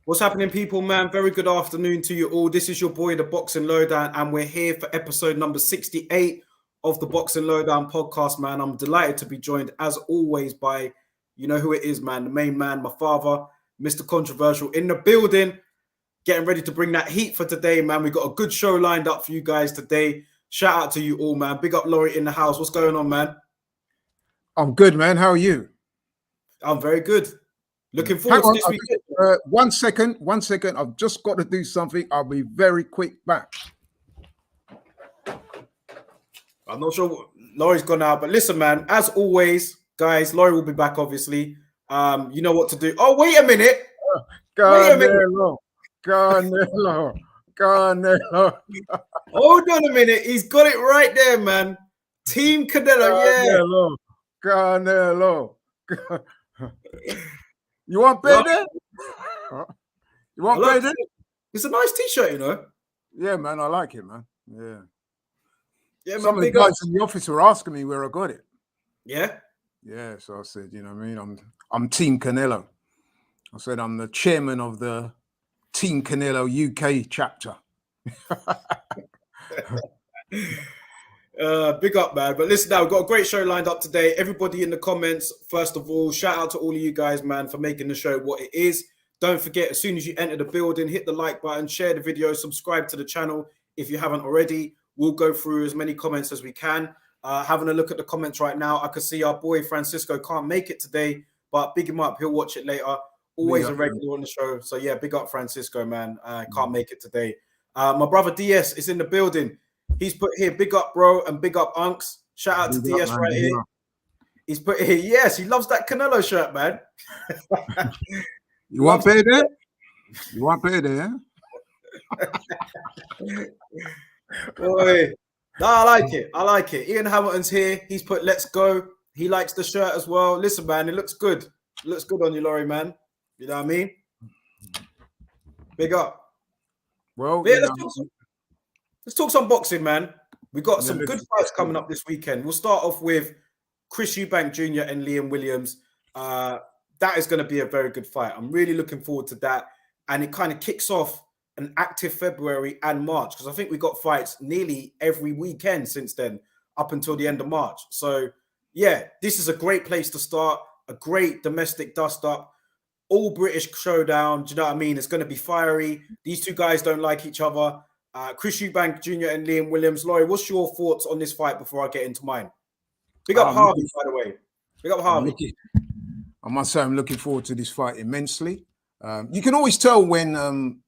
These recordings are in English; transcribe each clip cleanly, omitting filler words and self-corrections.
What's happening, people, man? Very good afternoon to you all. This is your boy, the Boxing Lowdown, and we're here for episode number 68 of the Boxing Lowdown podcast, man. I'm delighted to be joined, as always, by, you know who it is, man, the main man, my father, Mr. Controversial, in the building, getting ready to bring that heat for today, man. We got a good show lined up for you guys today. Shout out to you all, man. Big up Laurie in the house. What's going on, man? I'm good, man. How are you? I'm very good. Looking forward to this weekend. 1 second. I've just got to do something. I'll be very quick back. I'm not sure Laurie's gone out, but listen, man, as always, guys, Laurie will be back, obviously. You know what to do. Oh, wait a minute. Canelo. Hold on a minute. He's got it right there, man. Team Canelo, Canelo. You want better? You want better? It's a nice t-shirt, you know. Yeah, man, I like it, man. Yeah. Yeah, man. Some of the guys in the office were asking me where I got it. Yeah. Yeah, so I said, you know what I mean? I'm Team Canelo. I said I'm the chairman of the Team Canelo UK chapter. Big up, man. But listen, now we've got a great show lined up today. Everybody in the comments, first of all, shout out to all of you guys, man, for making the show what it is. Don't forget, as soon as you enter the building, hit the like button, share the video, subscribe to the channel if you haven't already. We'll go through as many comments as we can. Having a look at the comments right now, I can see our boy Francisco can't make it today, but big him up. He'll watch it later. Always a regular on the show. So yeah, big up Francisco, man. Can't make it today. My brother DS is in the building. He's put here, big up, bro, and big up, Unks. Shout out to DS right here. He's put here, yes, he loves that Canelo shirt, man. You want better? You want better, yeah? Boy. No, I like it. I like it. Ian Hamilton's here. He's put, let's go. He likes the shirt as well. Listen, man, it looks good. It looks good on you, Laurie, man. You know what I mean? Big up. Well, yeah, let's talk some boxing, man. We got some good fights coming up this weekend. We'll start off with Chris Eubank Jr. and Liam Williams. That is going to be a very good fight. I'm really looking forward to that. And it kind of kicks off an active February and March, because I think we got fights nearly every weekend since then, up until the end of March. So, yeah, this is a great place to start, a great domestic dust-up, all British showdown. Do you know what I mean? It's going to be fiery. These two guys don't like each other. Chris Eubank Jr. and Liam Williams. Laurie, what's your thoughts on this fight before I get into mine? Big up Harvey, by the way. Big up Harvey. I must say I'm looking forward to this fight immensely. You can always tell when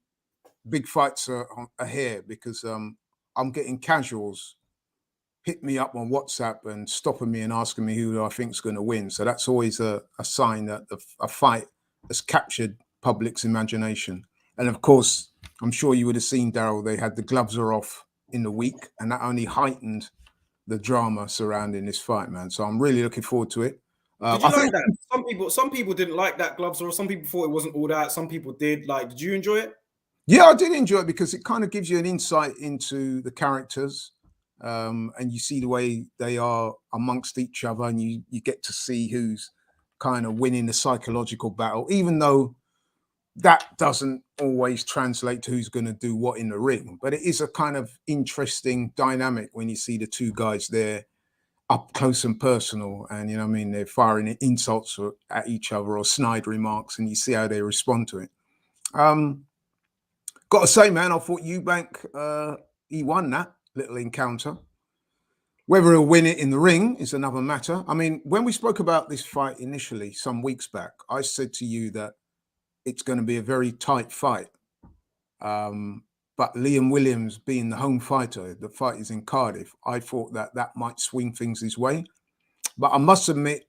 big fights are here, because I'm getting casuals hit me up on WhatsApp and stopping me and asking me who I think is going to win. So that's always a sign that a fight has captured public's imagination. And of course, I'm sure you would have seen, Daryl, they had the gloves are off in the week, and that only heightened the drama surrounding this fight, man. So I'm really looking forward to it. Did you like that? Some people didn't like that gloves, or some people thought it wasn't all that. Some people did. Like, did you enjoy it? Yeah, I did enjoy it, because it kind of gives you an insight into the characters, and you see the way they are amongst each other, and you get to see who's kind of winning the psychological battle, even though that doesn't always translate to who's going to do what in the ring. But it is a kind of interesting dynamic when you see the two guys there up close and personal, and, you know what I mean, they're firing insults at each other or snide remarks, and you see how they respond to it. Got to say, man, I thought Eubank, he won that little encounter. Whether he'll win it in the ring is another matter. I mean, when we spoke about this fight initially, some weeks back, I said to you that it's going to be a very tight fight. But Liam Williams being the home fighter, the fight is in Cardiff, I thought that might swing things his way. But I must admit,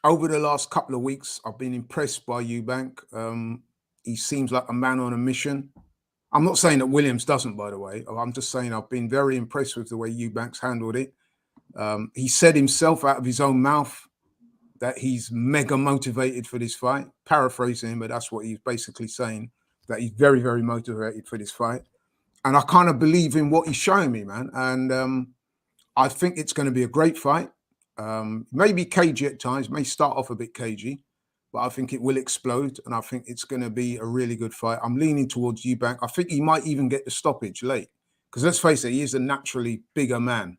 over the last couple of weeks, I've been impressed by Eubank. He seems like a man on a mission. I'm not saying that Williams doesn't, by the way. I'm just saying I've been very impressed with the way Eubank's handled it. He said himself out of his own mouth that he's mega motivated for this fight. Paraphrasing him, but that's what he's basically saying, that he's very, very motivated for this fight. And I kind of believe in what he's showing me, man. And I think it's going to be a great fight. Maybe cagey at times, may start off a bit cagey. but I think it will explode, and I think it's going to be a really good fight. I'm leaning towards Eubank. I think he might even get the stoppage late, because let's face it, he is a naturally bigger man.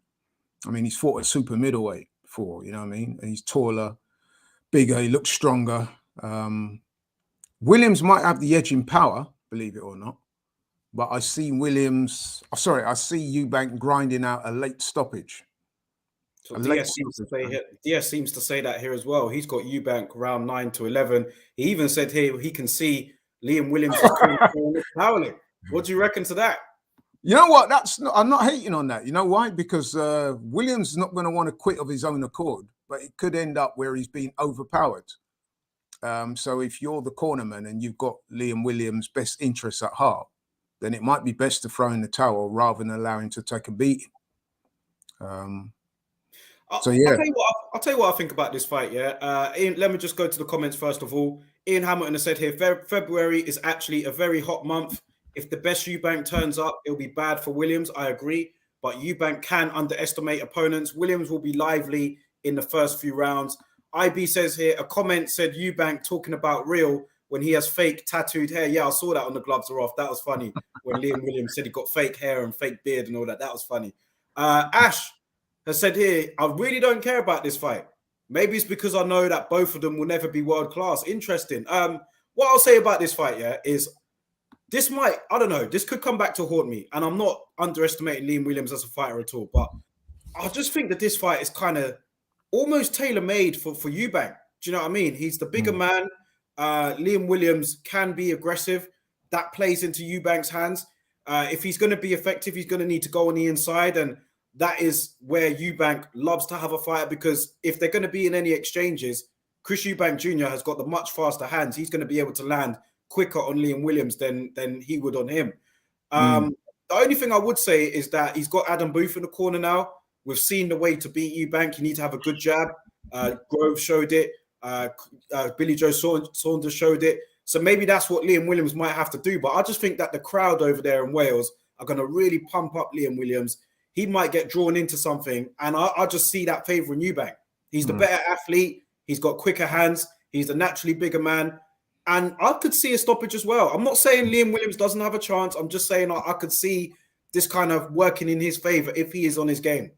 I mean, he's fought at super middleweight before, you know what I mean? And he's taller, bigger, he looks stronger. Williams might have the edge in power, believe it or not, but I see I see Eubank grinding out a late stoppage. So DS seems to say that here as well. He's got Eubank round 9 to 11. He even said here he can see Liam Williams is powerlifting. What do you reckon to that? You know what? I'm not hating on that. You know why? Because Williams is not going to want to quit of his own accord, but it could end up where he's been overpowered. So if you're the cornerman and you've got Liam Williams' best interests at heart, then it might be best to throw in the towel rather than allow him to take a beating. So yeah, I'll tell you what I think about this fight. Yeah, Ian, let me just go to the comments first of all. Ian Hamilton has said here, February is actually a very hot month. If the best Eubank turns up, it'll be bad for Williams. I agree, but Eubank can underestimate opponents. Williams will be lively in the first few rounds. IB says here, a comment said Eubank talking about real when he has fake tattooed hair. Yeah, I saw that on the gloves are off. That was funny when Liam Williams said he got fake hair and fake beard and all that. That was funny. Ash has said here, I really don't care about this fight. Maybe it's because I know that both of them will never be world class. Interesting. What I'll say about this fight, yeah, is this might, I don't know, this could come back to haunt me. And I'm not underestimating Liam Williams as a fighter at all, but I just think that this fight is kind of almost tailor-made for Eubank. Do you know what I mean? He's the bigger man. Liam Williams can be aggressive. That plays into Eubank's hands. If he's going to be effective, he's going to need to go on the inside, and that is where Eubank loves to have a fighter, because if they're going to be in any exchanges, Chris Eubank Jr. has got the much faster hands. He's going to be able to land quicker on Liam Williams than he would on him. The only thing I would say is that he's got Adam Booth in the corner now. We've seen the way to beat Eubank. You need to have a good jab. Grove showed it. Billy Joe Saunders showed it. So maybe that's what Liam Williams might have to do. But I just think that the crowd over there in Wales are going to really pump up Liam Williams. He might get drawn into something. And I just see that favouring Eubank. He's the better athlete. He's got quicker hands. He's a naturally bigger man. And I could see a stoppage as well. I'm not saying Liam Williams doesn't have a chance. I'm just saying I could see this kind of working in his favour if he is on his game.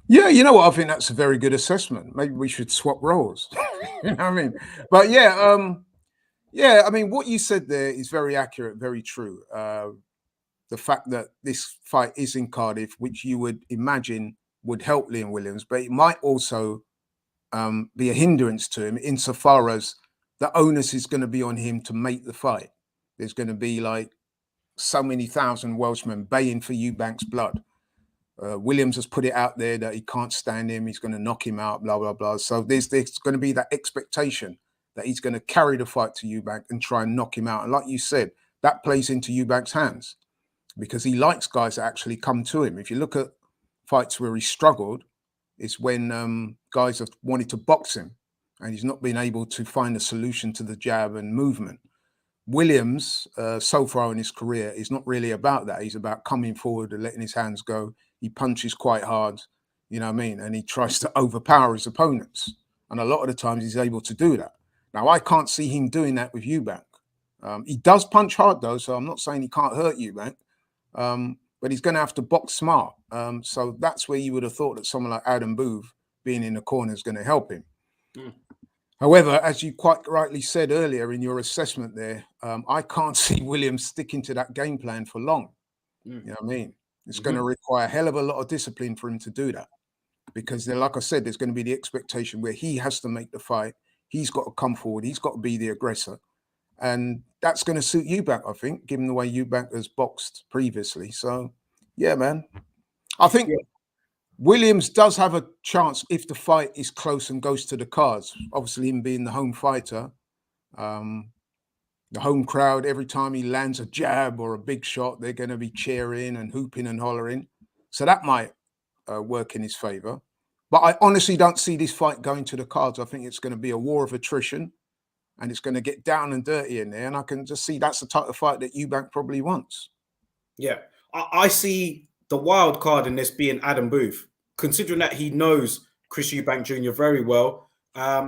Yeah, you know what? I think that's a very good assessment. Maybe we should swap roles. You know what I mean? But yeah, I mean, what you said there is very accurate, very true. The fact that this fight is in Cardiff, which you would imagine would help Liam Williams, but it might also be a hindrance to him insofar as the onus is going to be on him to make the fight. There's going to be like so many thousand Welshmen baying for Eubank's blood. Williams has put it out there that he can't stand him. He's going to knock him out, blah, blah, blah. So there's going to be that expectation that he's going to carry the fight to Eubank and try and knock him out. And like you said, that plays into Eubank's hands because he likes guys that actually come to him. If you look at fights where he struggled, it's when guys have wanted to box him and he's not been able to find a solution to the jab and movement. Williams, so far in his career, is not really about that. He's about coming forward and letting his hands go. He punches quite hard, you know what I mean? And he tries to overpower his opponents. And a lot of the times he's able to do that. Now, I can't see him doing that with Eubank. He does punch hard, though, so I'm not saying he can't hurt Eubank. But he's going to have to box smart. So that's where you would have thought that someone like Adam Booth being in the corner is going to help him. However, as you quite rightly said earlier in your assessment there, I can't see Williams sticking to that game plan for long. You know what I mean? It's going to require a hell of a lot of discipline for him to do that. Because like I said, there's going to be the expectation where he has to make the fight. He's got to come forward. He's got to be the aggressor. And that's going to suit Eubank, I think, given the way Eubank has boxed previously. So, yeah, man. I think Williams does have a chance if the fight is close and goes to the cards. Obviously, him being the home fighter, the home crowd, every time he lands a jab or a big shot, they're going to be cheering and hooping and hollering. So that might work in his favor. But I honestly don't see this fight going to the cards. I think it's going to be a war of attrition and it's going to get down and dirty in there. And I can just see that's the type of fight that Eubank probably wants. Yeah. I see the wild card in this being Adam Booth, considering that he knows Chris Eubank Jr. very well.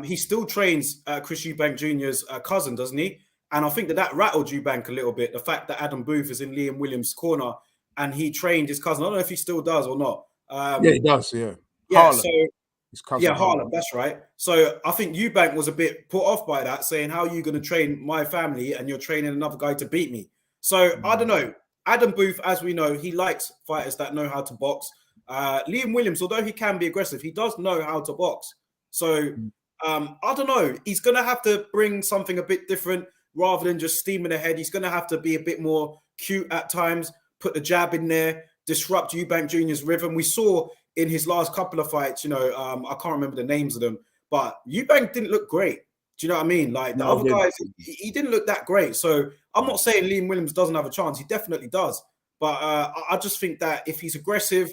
He still trains Chris Eubank Jr.'s cousin, doesn't he? And I think that rattled Eubank a little bit. The fact that Adam Booth is in Liam Williams' corner and he trained his cousin. I don't know if he still does or not. Yeah, he does. Yeah. Yeah. Harlem. So His cousin yeah, Harlem. That's right. So I think Eubank was a bit put off by that, saying, "How are you going to train my family and you're training another guy to beat me?" So I don't know. Adam Booth, as we know, he likes fighters that know how to box. Liam Williams, although he can be aggressive, he does know how to box. So I don't know. He's going to have to bring something a bit different rather than just steaming ahead. He's going to have to be a bit more cute at times, put the jab in there, disrupt Eubank Jr.'s rhythm. We saw in his last couple of fights, I can't remember the names of them, but Eubank didn't look great. Do you know what I mean? Like the other guys, he didn't look that great. So I'm not saying Liam Williams doesn't have a chance. He definitely does. But I just think that if he's aggressive,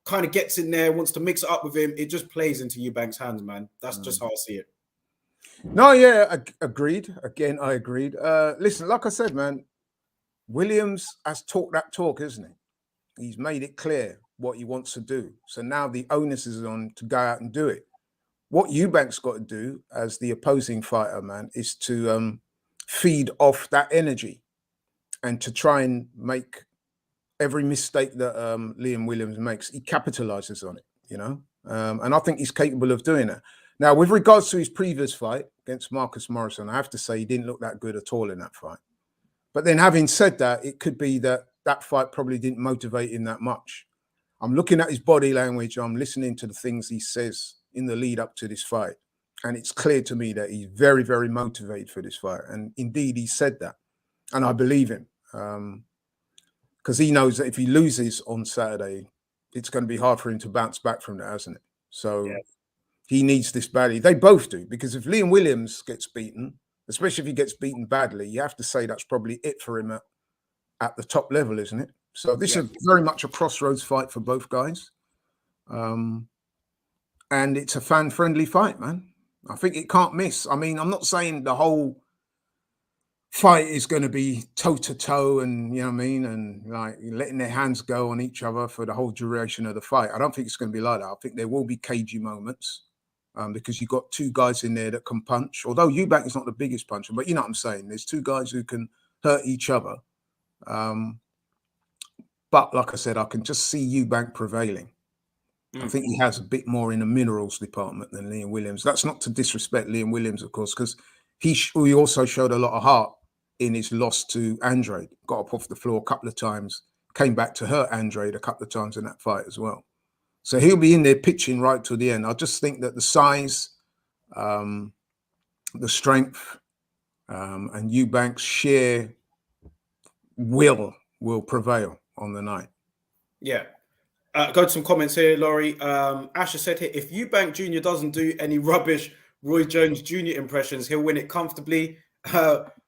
kind of gets in there, wants to mix it up with him, it just plays into Eubank's hands, man. That's just how I see it. No, yeah, agreed. Again, I agreed. Listen, like I said, man, Williams has talked that talk, isn't he? He's made it clear what he wants to do. So now the onus is on to go out and do it. What Eubank's got to do as the opposing fighter, man, is to feed off that energy and to try and make every mistake that Liam Williams makes, he capitalizes on it, and I think he's capable of doing that. Now, with regards to his previous fight against Marcus Morrison, I have to say he didn't look that good at all in that fight. But then having said that, it could be that that fight probably didn't motivate him that much. I'm looking at his body language. I'm listening to the things he says in the lead up to this fight. And it's clear to me that he's very, very motivated for this fight. And indeed, he said that. And I believe him. Because he knows that if he loses on Saturday, it's going to be hard for him to bounce back from that, hasn't it? So he needs this badly. They both do. Because if Liam Williams gets beaten, especially if he gets beaten badly, you have to say that's probably it for him at the top level, isn't it? So this is very much a crossroads fight for both guys. And it's a fan-friendly fight, man. I think it can't miss. I mean, I'm not saying the whole fight is going to be toe-to-toe and, you know what I mean, and like letting their hands go on each other for the whole duration of the fight. I don't think it's going to be like that. I think there will be cagey moments because you've got two guys in there that can punch. Although Eubank is not the biggest puncher, but you know what I'm saying? There's two guys who can hurt each other. But like I said, I can just see Eubank prevailing. I think he has a bit more in the minerals department than Liam Williams. That's not to disrespect Liam Williams, of course, because he also showed a lot of heart in his loss to Andrade. Got up off the floor a couple of times, came back to hurt Andrade a couple of times in that fight as well. So he'll be in there pitching right to the end. I just think that the size, the strength, and Eubank's sheer will prevail on the night. Yeah. Go to some comments here, Laurie. Asher said here, if Eubank Jr. doesn't do any rubbish Roy Jones Jr. impressions, he'll win it comfortably.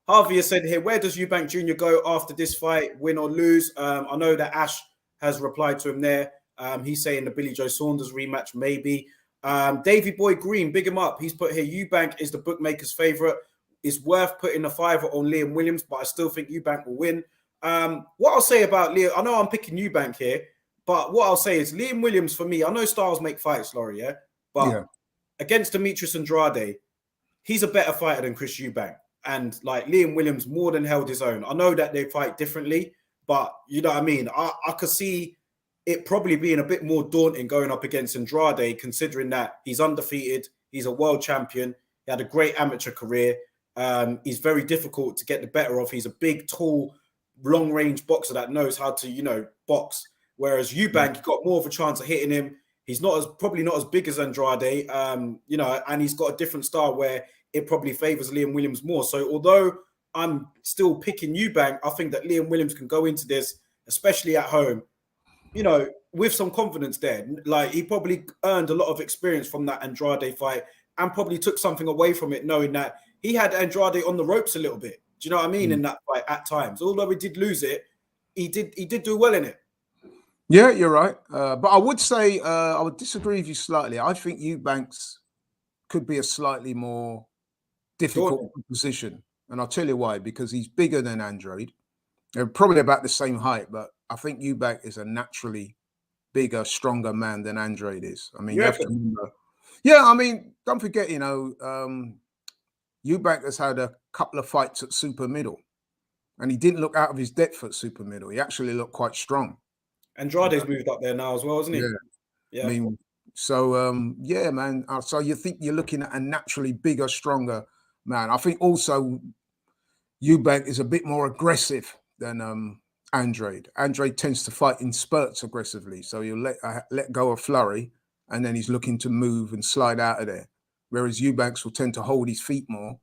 Harvey has said here, where does Eubank Jr. go after this fight, win or lose? I know that Ash has replied to him there. He's saying the Billy Joe Saunders rematch, maybe. Davey Boy Green, big him up. He's put here, Eubank is the bookmaker's favorite. It's worth putting a fiver on Liam Williams, but I still think Eubank will win. What I'll say about Liam, I know I'm picking Eubank here, but what I'll say is Liam Williams, for me, I know styles make fights, Laurie, yeah? But against Demetrius Andrade, he's a better fighter than Chris Eubank. And like Liam Williams more than held his own. I know that they fight differently, but you know what I mean? I could see it probably being a bit more daunting going up against Andrade, considering that he's undefeated, he's a world champion, he had a great amateur career. He's very difficult to get the better of. He's a big, tall, long-range boxer that knows how to, box. Whereas Eubank got more of a chance of hitting him. He's probably not as big as Andrade, and he's got a different style where it probably favors Liam Williams more. So although I'm still picking Eubank, I think that Liam Williams can go into this, especially at home, with some confidence there. Like he probably earned a lot of experience from that Andrade fight and probably took something away from it, knowing that he had Andrade on the ropes a little bit. Do you know what I mean? In that fight at times, although he did lose it, he did do well in it. Yeah, you're right. But I would say I would disagree with you slightly. I think Eubanks could be a slightly more difficult position. And I'll tell you why, because he's bigger than Andrade. They're probably about the same height, but I think Eubank is a naturally bigger, stronger man than Andrade is. I mean, you have to remember, Yeah, I mean, don't forget, Eubank has had a couple of fights at super middle, and he didn't look out of his depth at super middle. He actually looked quite strong. Andrade's moved up there now as well, isn't he? Yeah. Yeah. I mean, so yeah, man. So you think you're looking at a naturally bigger, stronger man. I think also Eubank is a bit more aggressive than Andrade. Andrade tends to fight in spurts aggressively, so you let go of flurry, and then he's looking to move and slide out of there. Whereas Eubanks will tend to hold his feet more.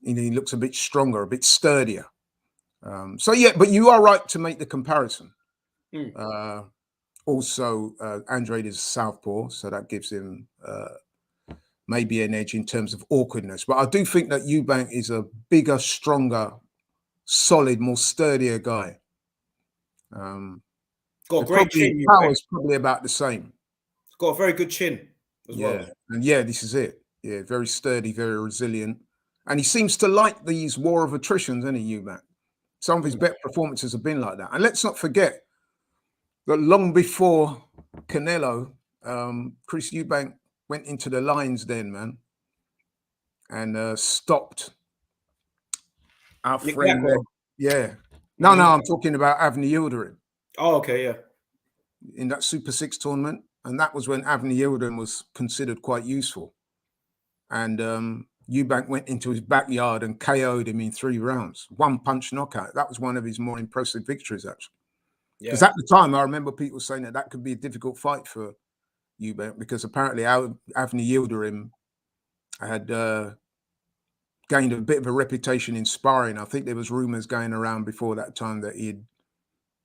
He looks a bit stronger, a bit sturdier. So yeah, but you are right to make the comparison. Also, Andrade is southpaw, so that gives him maybe an edge in terms of awkwardness. But I do think that Eubank is a bigger, stronger, solid, more sturdier guy. Got a great chin. Power is probably about the same. He's got a very good chin as well. And yeah, this is it. Yeah, very sturdy, very resilient. And he seems to like these war of attrition, doesn't he, Eubank? Some of his better performances have been like that. And let's not forget that long before Canelo, Chris Eubank went into the Lions Den, man, and stopped our friend. Yeah. No, I'm talking about Avni Yildirim. Oh, okay, yeah. In that Super 6 tournament. And that was when Avni Yildirim was considered quite useful. And Eubank went into his backyard and KO'd him in 3 rounds. 1-punch knockout. That was one of his more impressive victories, actually. Because at the time, I remember people saying that could be a difficult fight for Eubank, because apparently Avni Yildirim had gained a bit of a reputation in sparring. I think there was rumors going around before that time that he'd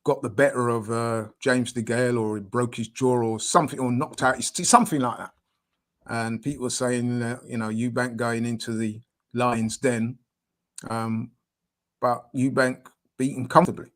got the better of James DeGale, or he broke his jaw or something, or knocked out his teeth, something like that. And people were saying that, Eubank going into the Lions Den, but Eubank beat him comfortably.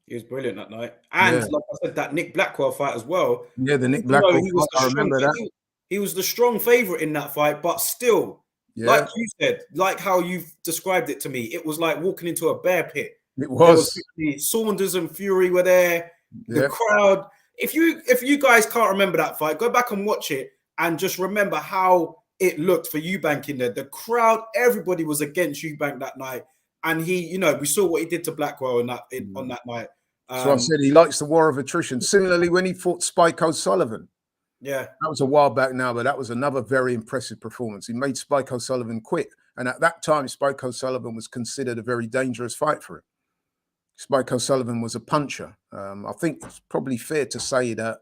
He was brilliant that night. And like I said, that Nick Blackwell fight as well. Yeah, the Nick Blackwell fight, I remember that. He was the strong favorite in that fight, but still, like you said, like how you've described it to me, it was like walking into a bear pit. It was. Saunders and Fury were there. The crowd. If you guys can't remember that fight, go back and watch it and just remember how it looked for Eubank in there. The crowd, everybody was against Eubank that night. And he, we saw what he did to Blackwell on that night. So I said he likes the war of attrition. Similarly, when he fought Spike O'Sullivan. Yeah. That was a while back now, but that was another very impressive performance. He made Spike O'Sullivan quit. And at that time, Spike O'Sullivan was considered a very dangerous fight for him. Spike O'Sullivan was a puncher. I think it's probably fair to say that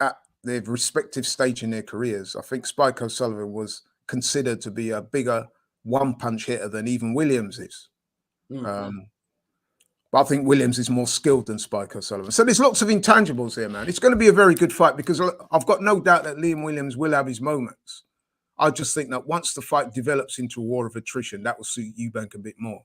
at their respective stage in their careers, I think Spike O'Sullivan was considered to be a bigger one-punch hitter than even Williams is. But I think Williams is more skilled than Spike O'Sullivan. So there's lots of intangibles here, man. It's going to be a very good fight, because I've got no doubt that Liam Williams will have his moments. I just think that once the fight develops into a war of attrition, that will suit Eubank a bit more.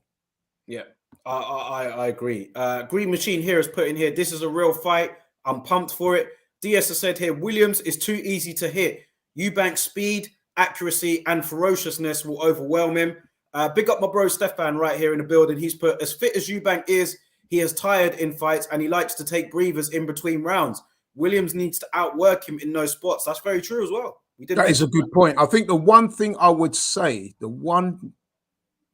Yeah, I agree. Green Machine here has put in here, this is a real fight. I'm pumped for it. DS has said here, Williams is too easy to hit. Eubank's speed, accuracy, and ferociousness will overwhelm him. Big up my bro Stefan right here in the building. He's put, as fit as Eubank is, he is tired in fights and he likes to take breathers in between rounds. Williams needs to outwork him in those spots. That's very true as well. That is a good point. I think the one thing I would say, the one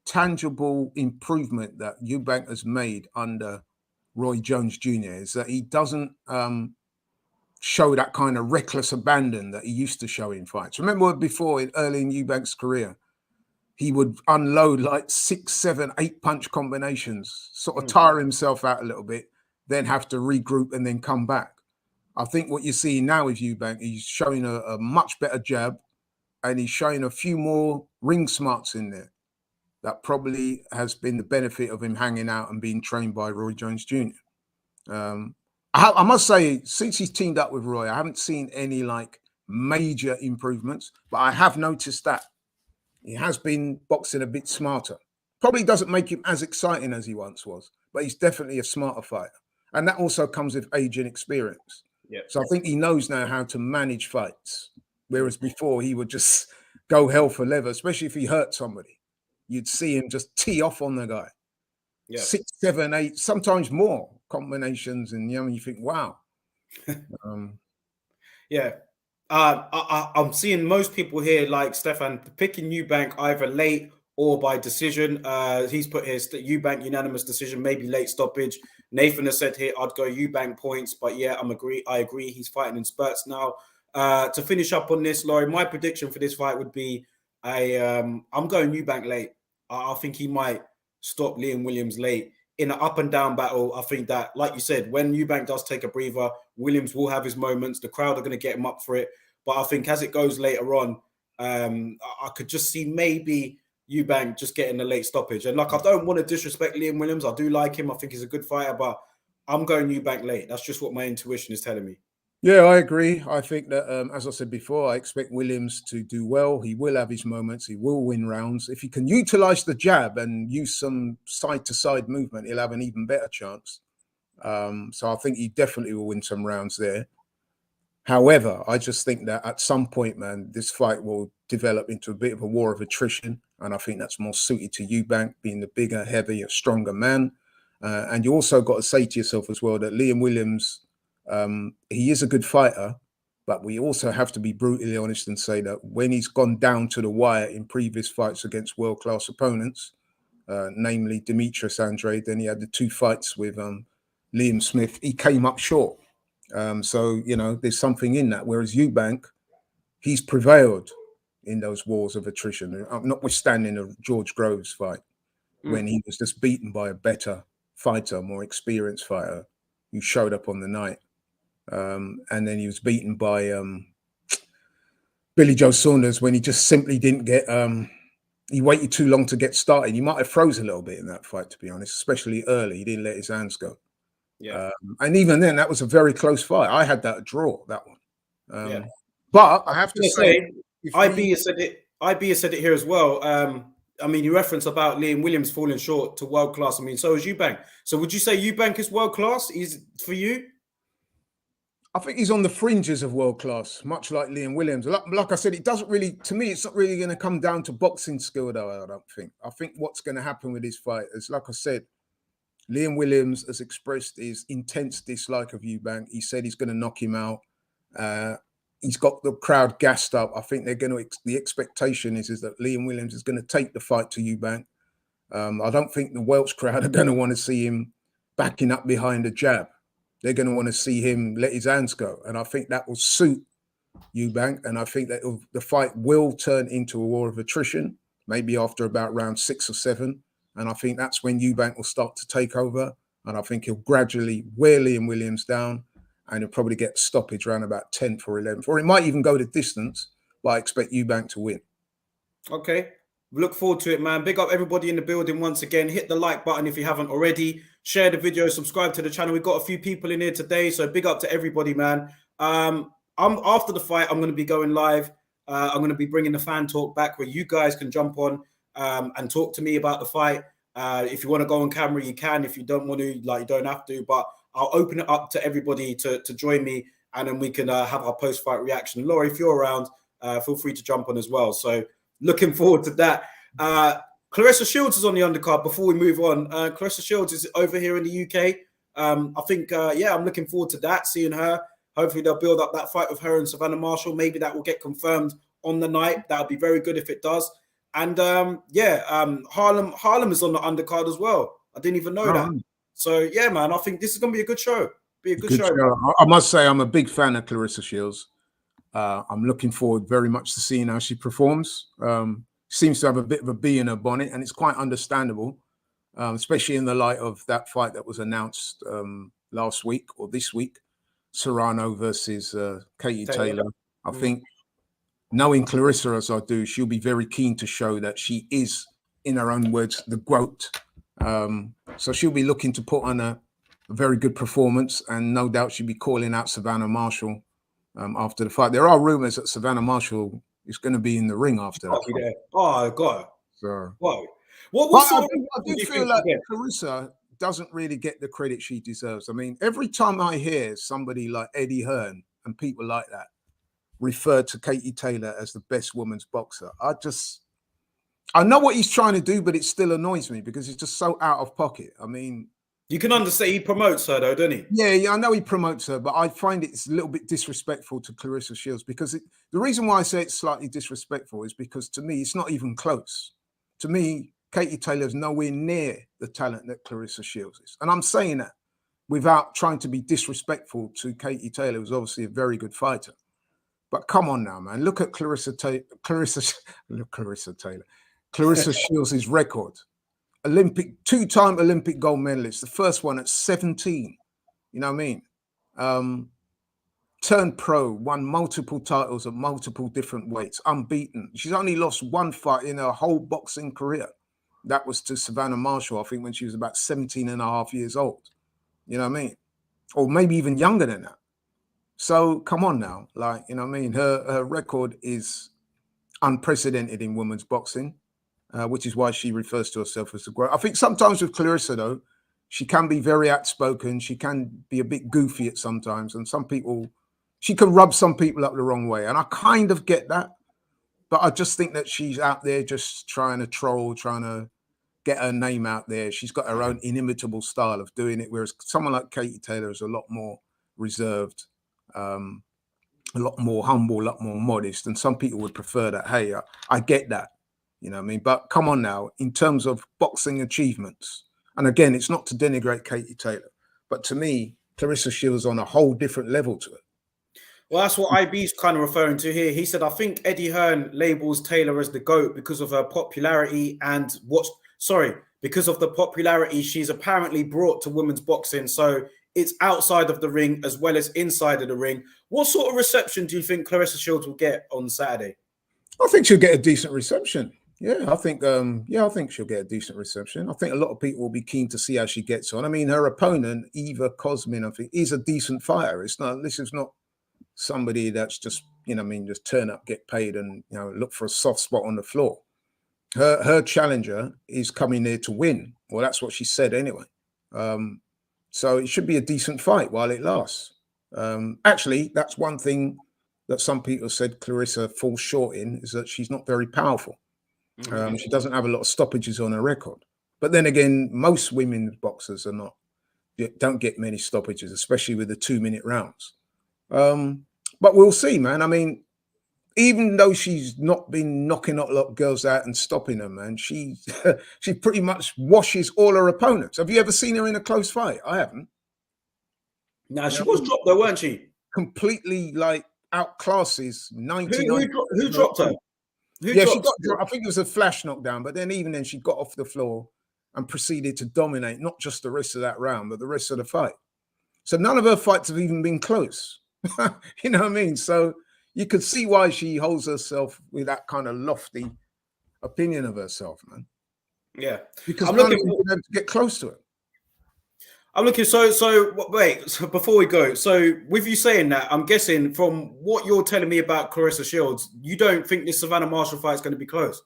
tangible improvement that Eubank has made under Roy Jones Jr. is that he doesn't show that kind of reckless abandon that he used to show in fights. Remember before, early in Eubank's career, he would unload like 6, 7, 8 punch combinations, sort of tire himself out a little bit, then have to regroup and then come back. I think what you're seeing now with Eubank, he's showing a much better jab, and he's showing a few more ring smarts in there. That probably has been the benefit of him hanging out and being trained by Roy Jones Jr. I must say, since he's teamed up with Roy, I haven't seen any like major improvements, but I have noticed that he has been boxing a bit smarter. Probably doesn't make him as exciting as he once was, but he's definitely a smarter fighter. And that also comes with age and experience. Yeah. So I think he knows now how to manage fights, whereas before he would just go hell for leather, especially if he hurt somebody. You'd see him just tee off on the guy. Yeah. 6, 7, 8, sometimes more combinations, and you think, wow. Yeah. I'm seeing most people here, like Stefan, picking Eubank either late or by decision. He's put here Eubank unanimous decision, maybe late stoppage. Nathan has said here I'd go Eubank points, but yeah, I agree. He's fighting in spurts now. To finish up on this, Laurie, my prediction for this fight would be I'm going Eubank late. I think he might stop Liam Williams late in an up and down battle. I think that, like you said, when Eubank does take a breather, Williams will have his moments. The crowd are going to get him up for it. But I think as it goes later on, I could just see maybe Eubank just getting a late stoppage. And like, I don't want to disrespect Liam Williams. I do like him. I think he's a good fighter, but I'm going Eubank late. That's just what my intuition is telling me. Yeah, I agree. I think that, as I said before, I expect Williams to do well. He will have his moments. He will win rounds. If he can utilize the jab and use some side-to-side movement, he'll have an even better chance. So I think he definitely will win some rounds there. However, I just think that at some point, man, this fight will develop into a bit of a war of attrition. And I think that's more suited to Eubank being the bigger, heavier, stronger man. And you also got to say to yourself as well that Liam Williams, he is a good fighter, but we also have to be brutally honest and say that when he's gone down to the wire in previous fights against world-class opponents, namely Demetrius Andrade, then he had the 2 fights with Liam Smith, he came up short. So, you know, there's something in that. Whereas Eubank, he's prevailed in those wars of attrition, notwithstanding a George Groves fight, when he was just beaten by a better fighter, more experienced fighter who showed up on the night. And then he was beaten by Billy Joe Saunders when he just simply didn't get, he waited too long to get started. He might have froze a little bit in that fight, to be honest, especially early. He didn't let his hands go. Yeah. And even then, that was a very close fight. I had that draw, that one. Yeah. But I have to say, IB has said it here as well. I mean, you reference about Liam Williams falling short to world class. I mean, so is Eubank. So would you say Eubank is world class? Is for you? I think he's on the fringes of world class, much like Liam Williams. Like I said, it doesn't really, to me, it's not really going to come down to boxing skill, though. I don't think. I think what's going to happen with this fight is, like I said, Liam Williams has expressed his intense dislike of Eubank. He said he's going to knock him out. He's got the crowd gassed up. I think they're going to. The expectation is that Liam Williams is going to take the fight to Eubank. I don't think the Welsh crowd are going to want to see him backing up behind a jab. They're going to want to see him let his hands go, and I think that will suit Eubank. And I think that the fight will turn into a war of attrition, maybe after about round 6 or 7. And I think that's when Eubank will start to take over. And I think he'll gradually wear Liam Williams down, and he'll probably get stoppage around about 10th or 11th. Or it might even go the distance, but I expect Eubank to win. Okay. Look forward to it, man. Big up everybody in the building once again. Hit the like button if you haven't already. Share the video, subscribe to the channel. We've got a few people in here today, so big up to everybody, man. I'm after the fight, I'm going to be going live. I'm going to be bringing the fan talk back where you guys can jump on and talk to me about the fight. If you want to go on camera, you can. If you don't want to, like, you don't have to. But I'll open it up to everybody to join me, and then we can have our post-fight reaction. Laurie, if you're around, feel free to jump on as well. So looking forward to that. Claressa Shields is on the undercard. Before we move on, Claressa Shields is over here in the UK. I think, yeah, I'm looking forward to that, seeing her. Hopefully they'll build up that fight with her and Savannah Marshall. Maybe that will get confirmed on the night. That would be very good if it does. And Harlem is on the undercard as well. I didn't even know that. So yeah, man, I think this is going to be a good show. Be a good show. I must say, I'm a big fan of Claressa Shields. I'm looking forward very much to seeing how she performs. Seems to have a bit of a bee in her bonnet, and it's quite understandable, especially in the light of that fight that was announced last week or this week, Serrano versus Katie Taylor. I think, knowing Claressa as I do, she'll be very keen to show that she is, in her own words, the GOAT. So she'll be looking to put on a very good performance, and no doubt she'll be calling out Savannah Marshall after the fight. There are rumors that Savannah Marshall is going to be in the ring after that. Oh, God. So, whoa. I do feel like Claressa doesn't really get the credit she deserves. I mean, every time I hear somebody like Eddie Hearn and people like that refer to Katie Taylor as the best women's boxer, I know what he's trying to do, but it still annoys me because it's just so out of pocket. I mean, You can understand he promotes her though, doesn't he? Yeah, I know he promotes her, but I find it's a little bit disrespectful to Clarissa Shields because the reason why I say it's slightly disrespectful is because to me, it's not even close. To me, Katie Taylor's nowhere near the talent that Clarissa Shields is. And I'm saying that without trying to be disrespectful to Katie Taylor, who's obviously a very good fighter. But come on now, man. Look at Clarissa Taylor. Clarissa Shields' record. Two-time Olympic gold medalist. The first one at 17. You know what I mean? Turned pro, won multiple titles at multiple different weights, unbeaten. She's only lost one fight in her whole boxing career. That was to Savannah Marshall, I think, when she was about 17 and a half years old. You know what I mean? Or maybe even younger than that. So come on now. Like, you know what I mean? Her record is unprecedented in women's boxing, which is why she refers to herself as the great. I think sometimes with Clarissa, though, she can be very outspoken. She can be a bit goofy at sometimes. And some people, she can rub some people up the wrong way. And I kind of get that. But I just think that she's out there just trying to troll, trying to get her name out there. She's got her own inimitable style of doing it. Whereas someone like Katie Taylor is a lot more reserved, a lot more humble, a lot more modest. And some people would prefer that. Hey, I get that. You know what I mean? But come on now, in terms of boxing achievements, and again, it's not to denigrate Katie Taylor, but to me, Clarissa Shields on a whole different level to it. Well, that's what IB's kind of referring to here. He said, I think Eddie Hearn labels Taylor as the GOAT because of her popularity and because of the popularity she's apparently brought to women's boxing. So it's outside of the ring as well as inside of the ring. What sort of reception do you think Clarissa Shields will get on Saturday? I think she'll get a decent reception. Yeah, I think she'll get a decent reception. I think a lot of people will be keen to see how she gets on. I mean, her opponent, Eva Kosmin, I think, is a decent fighter. This is not somebody that's just, you know, I mean, just turn up, get paid, and, you know, look for a soft spot on the floor. Her challenger is coming there to win. Well, that's what she said anyway. So it should be a decent fight while it lasts. Actually, that's one thing that some people said Clarissa falls short in, is that she's not very powerful. She doesn't have a lot of stoppages on her record. But then again, most women's boxers don't get many stoppages, especially with the 2-minute rounds. But we'll see, man. I mean, even though she's not been knocking a lot of girls out and stopping them, man, she pretty much washes all her opponents. Have you ever seen her in a close fight? I haven't. No, she was dropped though, weren't she? Completely like outclasses 99. Who dropped her? She got. I think it was a flash knockdown, but then even then she got off the floor and proceeded to dominate not just the rest of that round, but the rest of the fight. So none of her fights have even been close. You know what I mean? So you could see why she holds herself with that kind of lofty opinion of herself, man. Yeah, because I'm looking for them to get close to it. I'm looking. So wait. So before we go, so with you saying that, I'm guessing from what you're telling me about Clarissa Shields, you don't think this Savannah Marshall fight is going to be close?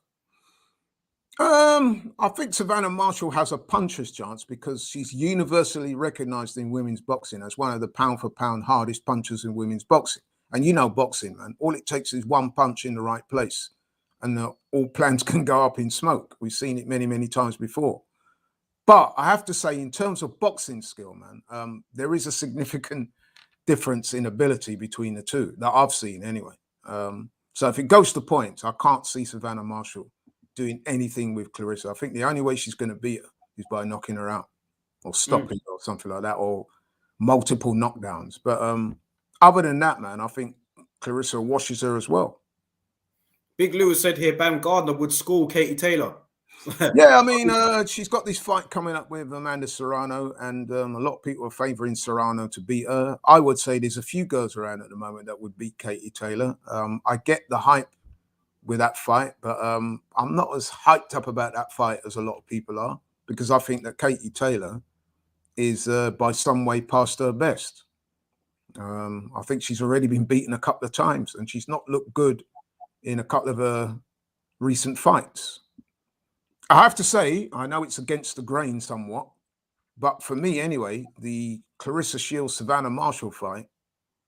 I think Savannah Marshall has a puncher's chance because she's universally recognized in women's boxing as one of the pound-for-pound hardest punchers in women's boxing. And you know boxing, man. All it takes is one punch in the right place, and all plans can go up in smoke. We've seen it many, many times before. But I have to say, in terms of boxing skill, man, there is a significant difference in ability between the two that I've seen anyway. So if it goes to points, I can't see Savannah Marshall doing anything with Clarissa. I think the only way she's going to beat her is by knocking her out or stopping her or something like that, or multiple knockdowns. But other than that, man, I think Clarissa washes her as well. Big Lewis said here, Bam Gardner would school Katie Taylor. Yeah, I mean, she's got this fight coming up with Amanda Serrano, and a lot of people are favoring Serrano to beat her. I would say there's a few girls around at the moment that would beat Katie Taylor. I get the hype with that fight, but I'm not as hyped up about that fight as a lot of people are, because I think that Katie Taylor is by some way past her best. I think she's already been beaten a couple of times, and she's not looked good in a couple of her recent fights. I have to say, I know it's against the grain somewhat, but for me anyway, the Clarissa Shields Savannah Marshall fight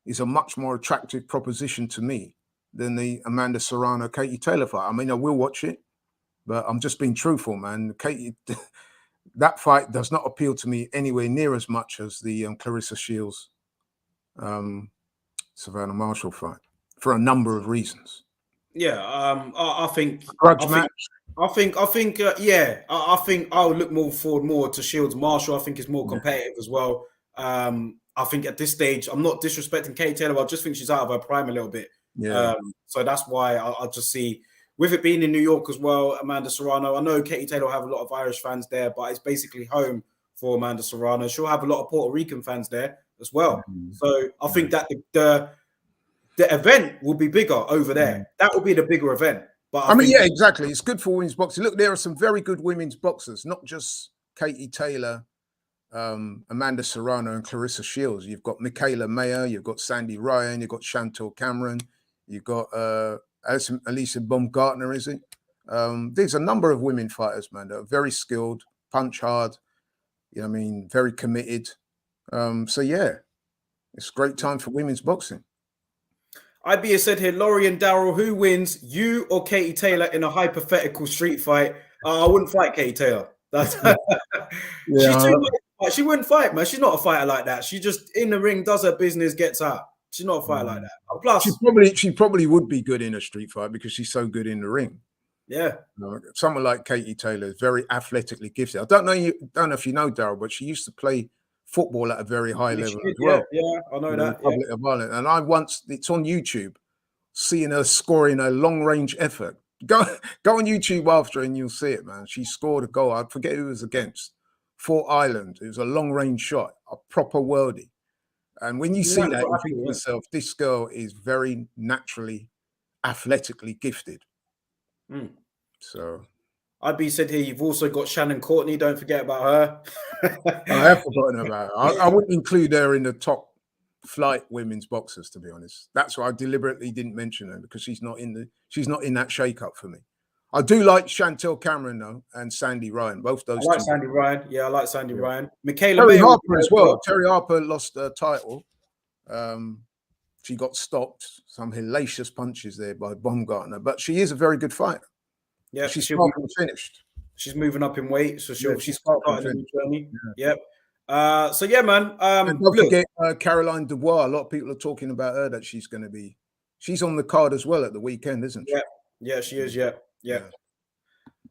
is a much more attractive proposition to me than the Amanda Serrano Katie Taylor fight. I mean, I will watch it, but I'm just being truthful, man. that fight does not appeal to me anywhere near as much as the Clarissa Shields, Savannah Marshall fight, for a number of reasons. Yeah, I think Grudge match. I think I'll look forward to Shields. Marshall, I think, is more competitive as well. I think at this stage, I'm not disrespecting Katie Taylor, but I just think she's out of her prime a little bit. Yeah. So that's why I'll just see, with it being in New York as well, Amanda Serrano. I know Katie Taylor will have a lot of Irish fans there, but it's basically home for Amanda Serrano. She'll have a lot of Puerto Rican fans there as well. So I think that the event will be bigger over there. That will be the bigger event. But I mean, yeah, exactly. It's good for women's boxing. Look, there are some very good women's boxers, not just Katie Taylor, Amanda Serrano, and Clarissa Shields. You've got Michaela Mayer, you've got Sandy Ryan, you've got Chantal Cameron, you've got Alicia Baumgartner, is it? There's a number of women fighters, man, that are very skilled, punch hard, you know what I mean, very committed. So, yeah, it's a great time for women's boxing. IB has said here, Laurie and Daryl, who wins, you or Katie Taylor in a hypothetical street fight? I wouldn't fight Katie Taylor. That's she's too much. She wouldn't fight, man. She's not a fighter like that. She just in the ring does her business, gets out. She's not a fighter like that. Plus, she probably would be good in a street fight because she's so good in the ring. Yeah, someone like Katie Taylor is very athletically gifted. I don't know if you know Daryl, but she used to play football at a very high level as well. Yeah, I know that. Republic of Ireland. And I once, it's on YouTube, seeing her scoring a long-range effort. Go on YouTube after and you'll see it, man. She scored a goal. I forget who it was against. For Ireland. It was a long-range shot, a proper worldie. And when you see that, you think to yourself, this girl is very naturally, athletically gifted. So IB said here, you've also got Shannon Courtney. Don't forget about her. I have forgotten about her. I wouldn't include her in the top flight women's boxers, to be honest. That's why I deliberately didn't mention her, because she's not in that shake-up for me. I do like Chantel Cameron though, and Sandy Ryan. Both those. I like Sandy Ryan. Yeah, I like Sandy Ryan. Michaela Terry Harper as well. Terry Harper lost her title. She got stopped. Some hellacious punches there by Baumgartner, but she is a very good fighter. Yeah, she's finished. She's moving up in weight, so she's starting a new journey. Yep. So yeah, man. And don't forget Caroline Dubois. A lot of people are talking about her, that she's on the card as well at the weekend, isn't she? Yeah, she is. Yeah.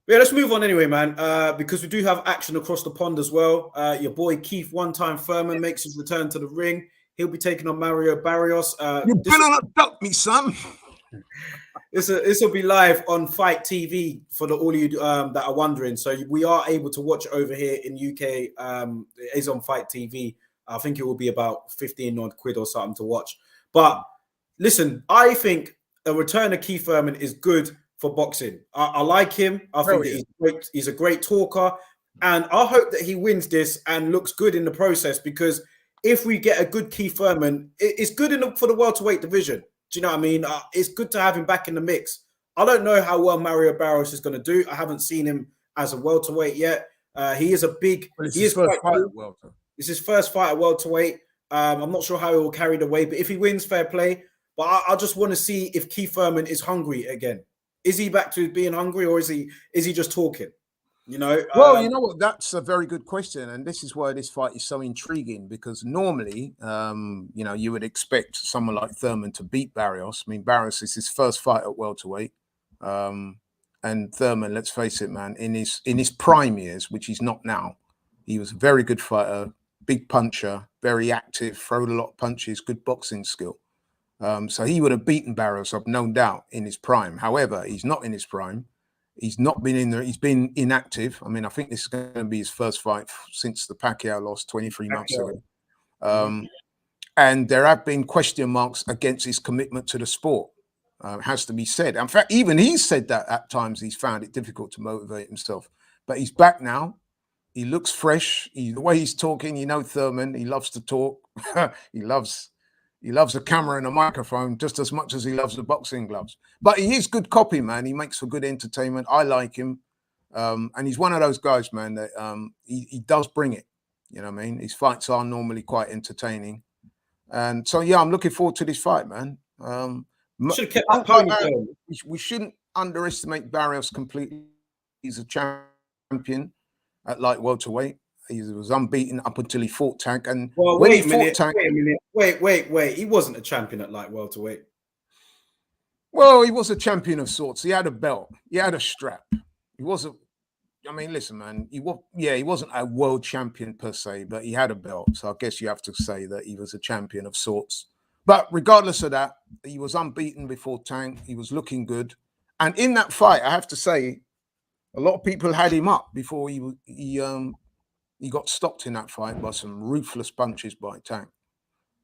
Let's move on anyway, man. Because we do have action across the pond as well. Your boy Keith, one-time Thurman, makes his return to the ring. He'll be taking on Mario Barrios. You've been on a duck, me son. This will be live on Fight TV for all of you that are wondering. So we are able to watch it over here in UK. It is on Fight TV. I think it will be about 15 odd quid or something to watch. But listen, I think a return of Keith Thurman is good for boxing. I like him. I think that he's great. He's a great talker. And I hope that he wins this and looks good in the process, because if we get a good Keith Thurman, it's good for the welterweight division. Do you know what I mean? It's good to have him back in the mix. I don't know how well Mario Barrios is going to do. I haven't seen him as a welterweight yet. He is a big. It's his first fight at welter. It's his first fight at welterweight. I'm not sure how he will carry the weight, but if he wins, fair play. But I just want to see if Keith Thurman is hungry again. Is he back to being hungry, or is he just talking? You know. Well, you know what? That's a very good question, and this is why this fight is so intriguing. Because normally, you would expect someone like Thurman to beat Barrios. I mean, Barrios is his first fight at welterweight, and Thurman, let's face it, man, in his prime years, which he's not now, he was a very good fighter, big puncher, very active, throwed a lot of punches, good boxing skill. So he would have beaten Barrios, I've no doubt, in his prime. However, he's not in his prime. He's not been in there. He's been inactive. I mean, I think this is going to be his first fight since the Pacquiao loss 23 months ago. And there have been question marks against his commitment to the sport. It has to be said. In fact, even he's said that at times he's found it difficult to motivate himself. But he's back now. He looks fresh. The way he's talking, Thurman, he loves to talk. He loves a camera and a microphone just as much as he loves the boxing gloves. But he is good copy, man. He makes for good entertainment. I like him. And he's one of those guys, man, that he does bring it. You know what I mean? His fights are normally quite entertaining. And so, yeah, I'm looking forward to this fight, man. We shouldn't underestimate Barrios completely. He's a champion. at light welterweight. He was unbeaten up until he fought Tank. And well, when wait he a fought minute, Tank, wait. He wasn't a champion at light welterweight. well, he was a champion of sorts. He had a belt. He had a strap. He wasn't. I mean, listen, man. He wasn't a world champion per se, but he had a belt. So I guess you have to say that he was a champion of sorts. But regardless of that, he was unbeaten before Tank. He was looking good, and in that fight, I have to say, a lot of people had him up before he got stopped in that fight by some ruthless punches by Tank.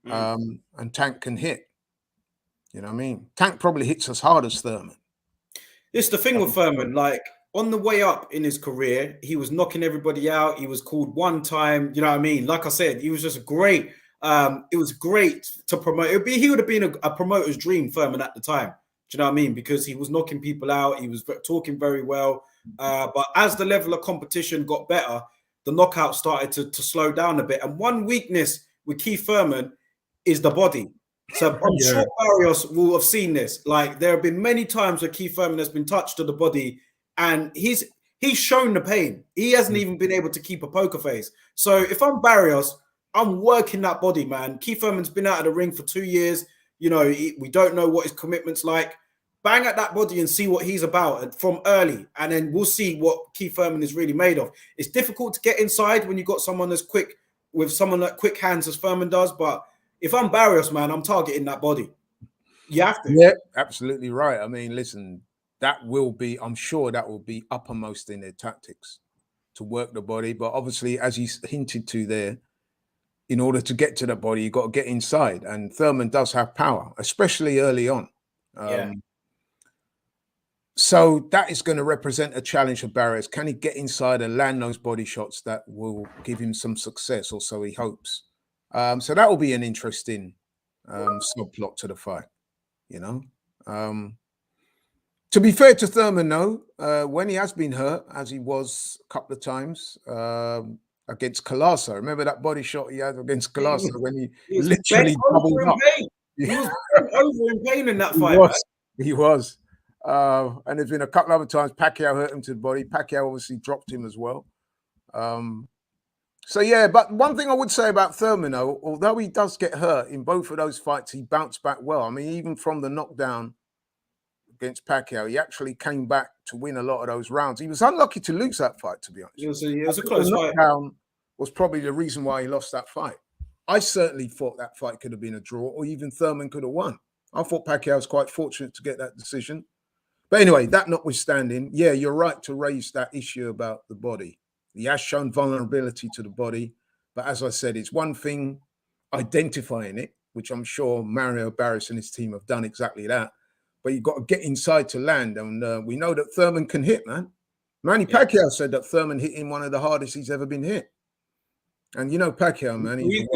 And Tank can hit. You know what I mean? Tank probably hits as hard as Thurman. It's the thing with Thurman, like on the way up in his career, he was knocking everybody out. He was called one time, you know what I mean? Like I said, he was just great. It was great to promote. He would have been a promoter's dream, Thurman, at the time. Do you know what I mean? Because he was knocking people out. He was talking very well. But as the level of competition got better, the knockout started to slow down a bit. And one weakness with Keith Thurman is the body. So I'm sure Barrios will have seen this. Like there have been many times where Keith Thurman has been touched to the body, and he's shown the pain. He hasn't even been able to keep a poker face. So if I'm Barrios, I'm working that body, man. Keith Thurman's been out of the ring for 2 years. You know, we don't know what his commitment's like. Bang at that body and see what he's about from early, and then we'll see what Keith Thurman is really made of. It's difficult to get inside when you've got someone as quick with someone that quick hands as Thurman does, but if I'm Barrios, man, I'm targeting that body. You have to. Yeah, absolutely right. I mean, listen, I'm sure that will be uppermost in their tactics to work the body. But obviously, as you hinted to there, in order to get to the body, you've got to get inside. And Thurman does have power, especially early on. So that is going to represent a challenge for Barrios. Can he get inside and land those body shots that will give him some success, or so he hopes? So that will be an interesting subplot to the fight, you know. To be fair to Thurman, though, when he has been hurt, as he was a couple of times against Colasso, remember that body shot he had against Colasso when he literally doubled up? He was over in pain in that fight. He was. And there's been a couple other times Pacquiao hurt him to the body. Pacquiao obviously dropped him as well. So, yeah, but one thing I would say about Thurman, though, although he does get hurt in both of those fights, he bounced back well. I mean, even from the knockdown against Pacquiao, he actually came back to win a lot of those rounds. He was unlucky to lose that fight, to be honest. It was a close fight. Knockdown was probably the reason why he lost that fight. I certainly thought that fight could have been a draw, or even Thurman could have won. I thought Pacquiao was quite fortunate to get that decision. But anyway, that notwithstanding, yeah, you're right to raise that issue about the body. He has shown vulnerability to the body. But as I said, it's one thing identifying it, which I'm sure Mario Barrios and his team have done exactly that. But you've got to get inside to land. And we know that Thurman can hit, man. Manny Pacquiao said that Thurman hit him one of the hardest he's ever been hit. And you know Pacquiao, man, he's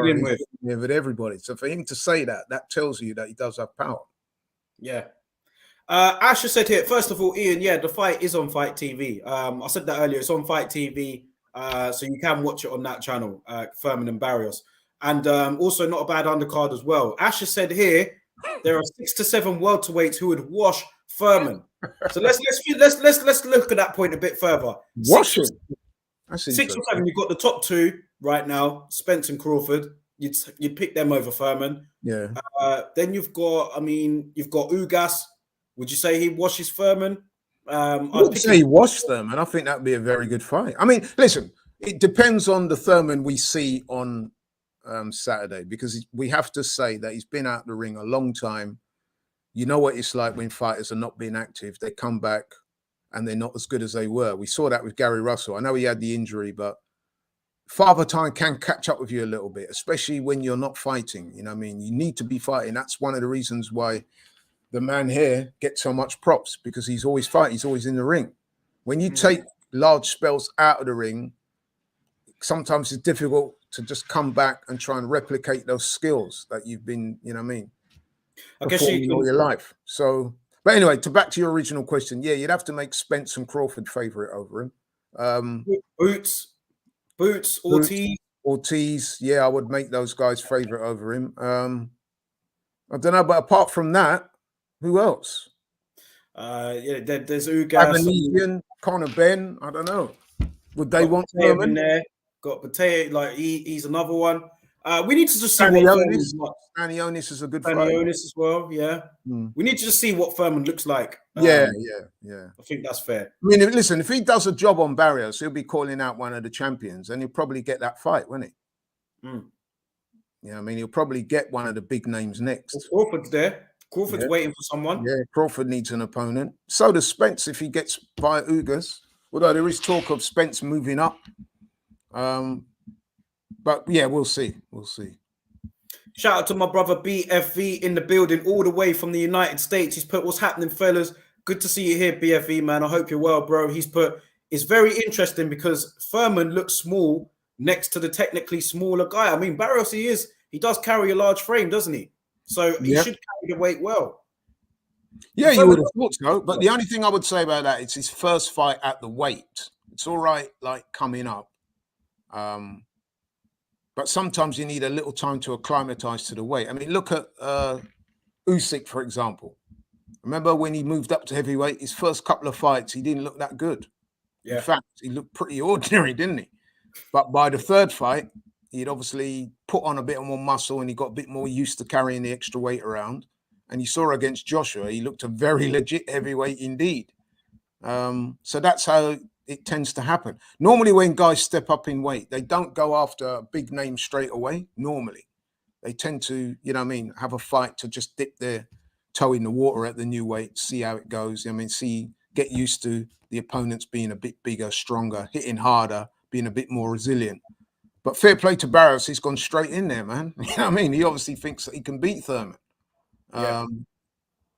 with everybody. So for him to say that, that tells you that he does have power. Yeah. Asher said here, first of all, Ian, yeah, the fight is on Fight TV. I said that earlier. It's on Fight TV, so you can watch it on that channel, Thurman and Barrios. And also not a bad undercard as well. Asher said here, there are 6 to 7 welterweights who would wash Thurman. So let's look at that point a bit further. Wash him. 6 or 7. You've got the top 2 right now, Spence and Crawford. You'd pick them over Thurman. Yeah. Then you've got Ugas. Would you say he washes Thurman? I would say he washed Thurman. I think that would be a very good fight. I mean, listen, it depends on the Thurman we see on Saturday, because we have to say that he's been out the ring a long time. You know what it's like when fighters are not being active. They come back and they're not as good as they were. We saw that with Gary Russell. I know he had the injury, but Father Time can catch up with you a little bit, especially when you're not fighting. You know what I mean? You need to be fighting. That's one of the reasons why the man here gets so much props, because he's always fighting. He's always in the ring. When you take large spells out of the ring, sometimes it's difficult to just come back and try and replicate those skills that you've been, you know what I mean, I guess you can... all your life. So, but anyway, back to your original question. Yeah, you'd have to make Spence and Crawford favorite over him. Boots, Ortiz. Yeah, I would make those guys favorite over him. I don't know, but apart from that, who else? Yeah, there's Ugas, Conor Ben. I don't know. Would they want Potato in Thurman? there? Got Potato, like he's another one. We need to just see Danny what Onis. Thurman's like. Danny Onis is a good Danny fighter. Onis as well, yeah. We need to just see what Thurman looks like. Yeah. I think that's fair. I mean, listen, if he does a job on Barrios, he'll be calling out one of the champions, and he'll probably get that fight, won't he? Yeah, I mean, he'll probably get one of the big names next. Well, Crawford's there. Crawford's waiting for someone. Yeah, Crawford needs an opponent. So does Spence if he gets via Ugas. Although there is talk of Spence moving up. But yeah, we'll see. We'll see. Shout out to my brother BFV in the building, all the way from the United States. He's put, what's happening, fellas? Good to see you here, BFV, man. I hope you're well, bro. He's put, it's very interesting because Thurman looks small next to the technically smaller guy. I mean, Barrios, he does carry a large frame, doesn't he? So he should carry the weight well. Yeah, you would have thought so. But the only thing I would say about that, it's his first fight at the weight. It's all right, like coming up. But sometimes you need a little time to acclimatize to the weight. I mean, look at Usyk, for example. Remember when he moved up to heavyweight, his first couple of fights, he didn't look that good. Yeah. In fact, he looked pretty ordinary, didn't he? But by the third fight, he'd obviously put on a bit more muscle and he got a bit more used to carrying the extra weight around. And you saw against Joshua, he looked a very legit heavyweight indeed. So that's how it tends to happen. Normally when guys step up in weight, they don't go after a big name straight away. Normally, they tend to, you know what I mean, have a fight to just dip their toe in the water at the new weight, see how it goes. I mean, get used to the opponents being a bit bigger, stronger, hitting harder, being a bit more resilient. But fair play to Barrios, he's gone straight in there, man. You know what I mean? He obviously thinks that he can beat Thurman. Yeah.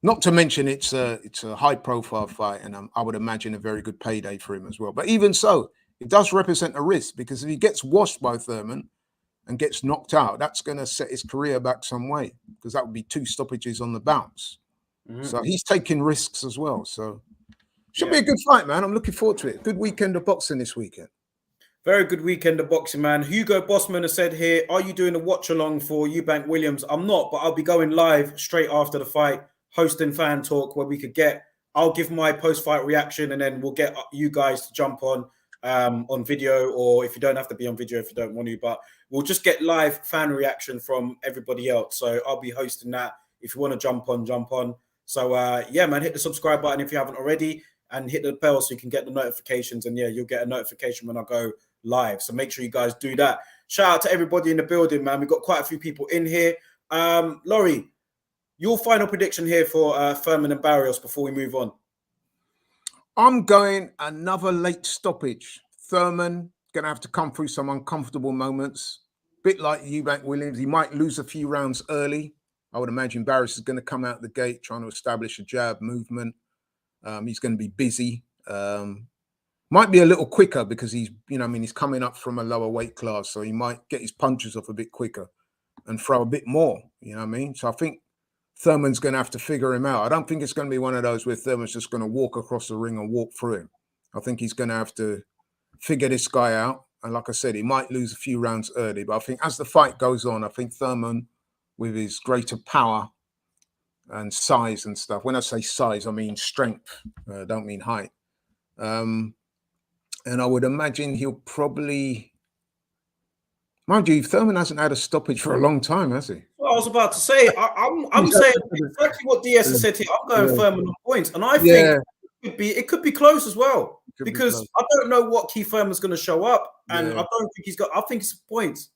Not to mention it's a high-profile fight, and I would imagine a very good payday for him as well. But even so, it does represent a risk because if he gets washed by Thurman and gets knocked out, that's going to set his career back some way because that would be 2 stoppages on the bounce. So he's taking risks as well. So should be a good fight, man. I'm looking forward to it. Good weekend of boxing this weekend. Very good weekend of boxing, man. Hugo Bossman has said here, are you doing a watch-along for Eubank Williams? I'm not, but I'll be going live straight after the fight, hosting fan talk where I'll give my post-fight reaction and then we'll get you guys to jump on video, or if you don't have to be on video if you don't want to, but we'll just get live fan reaction from everybody else. So I'll be hosting that. If you want to jump on. So yeah, man, hit the subscribe button if you haven't already and hit the bell so you can get the notifications. And yeah, you'll get a notification when I go live. So make sure you guys do that. Shout out to everybody in the building, man. We've got quite a few people in here. Laurie, your final prediction here for Thurman and Barrios before we move on. I'm going another late stoppage. Thurman going to have to come through some uncomfortable moments. Bit like Eubank Williams. He might lose a few rounds early. I would imagine Barrios is going to come out the gate trying to establish a jab movement. He's going to be busy. Might be a little quicker because he's coming up from a lower weight class. So he might get his punches off a bit quicker and throw a bit more. You know what I mean? So I think Thurman's going to have to figure him out. I don't think it's going to be one of those where Thurman's just going to walk across the ring and walk through him. I think he's going to have to figure this guy out. And like I said, he might lose a few rounds early. But I think as the fight goes on, I think Thurman, with his greater power and size and stuff. When I say size, I mean strength. I don't mean height. And I would imagine he'll probably, mind you, Thurman hasn't had a stoppage for a long time, has he? Well, I was about to say, I'm saying exactly what DS has said here. I'm going Thurman on points, and I think it could be close as well because I don't know what Keith Thurman's going to show up, and I don't think I think it's points.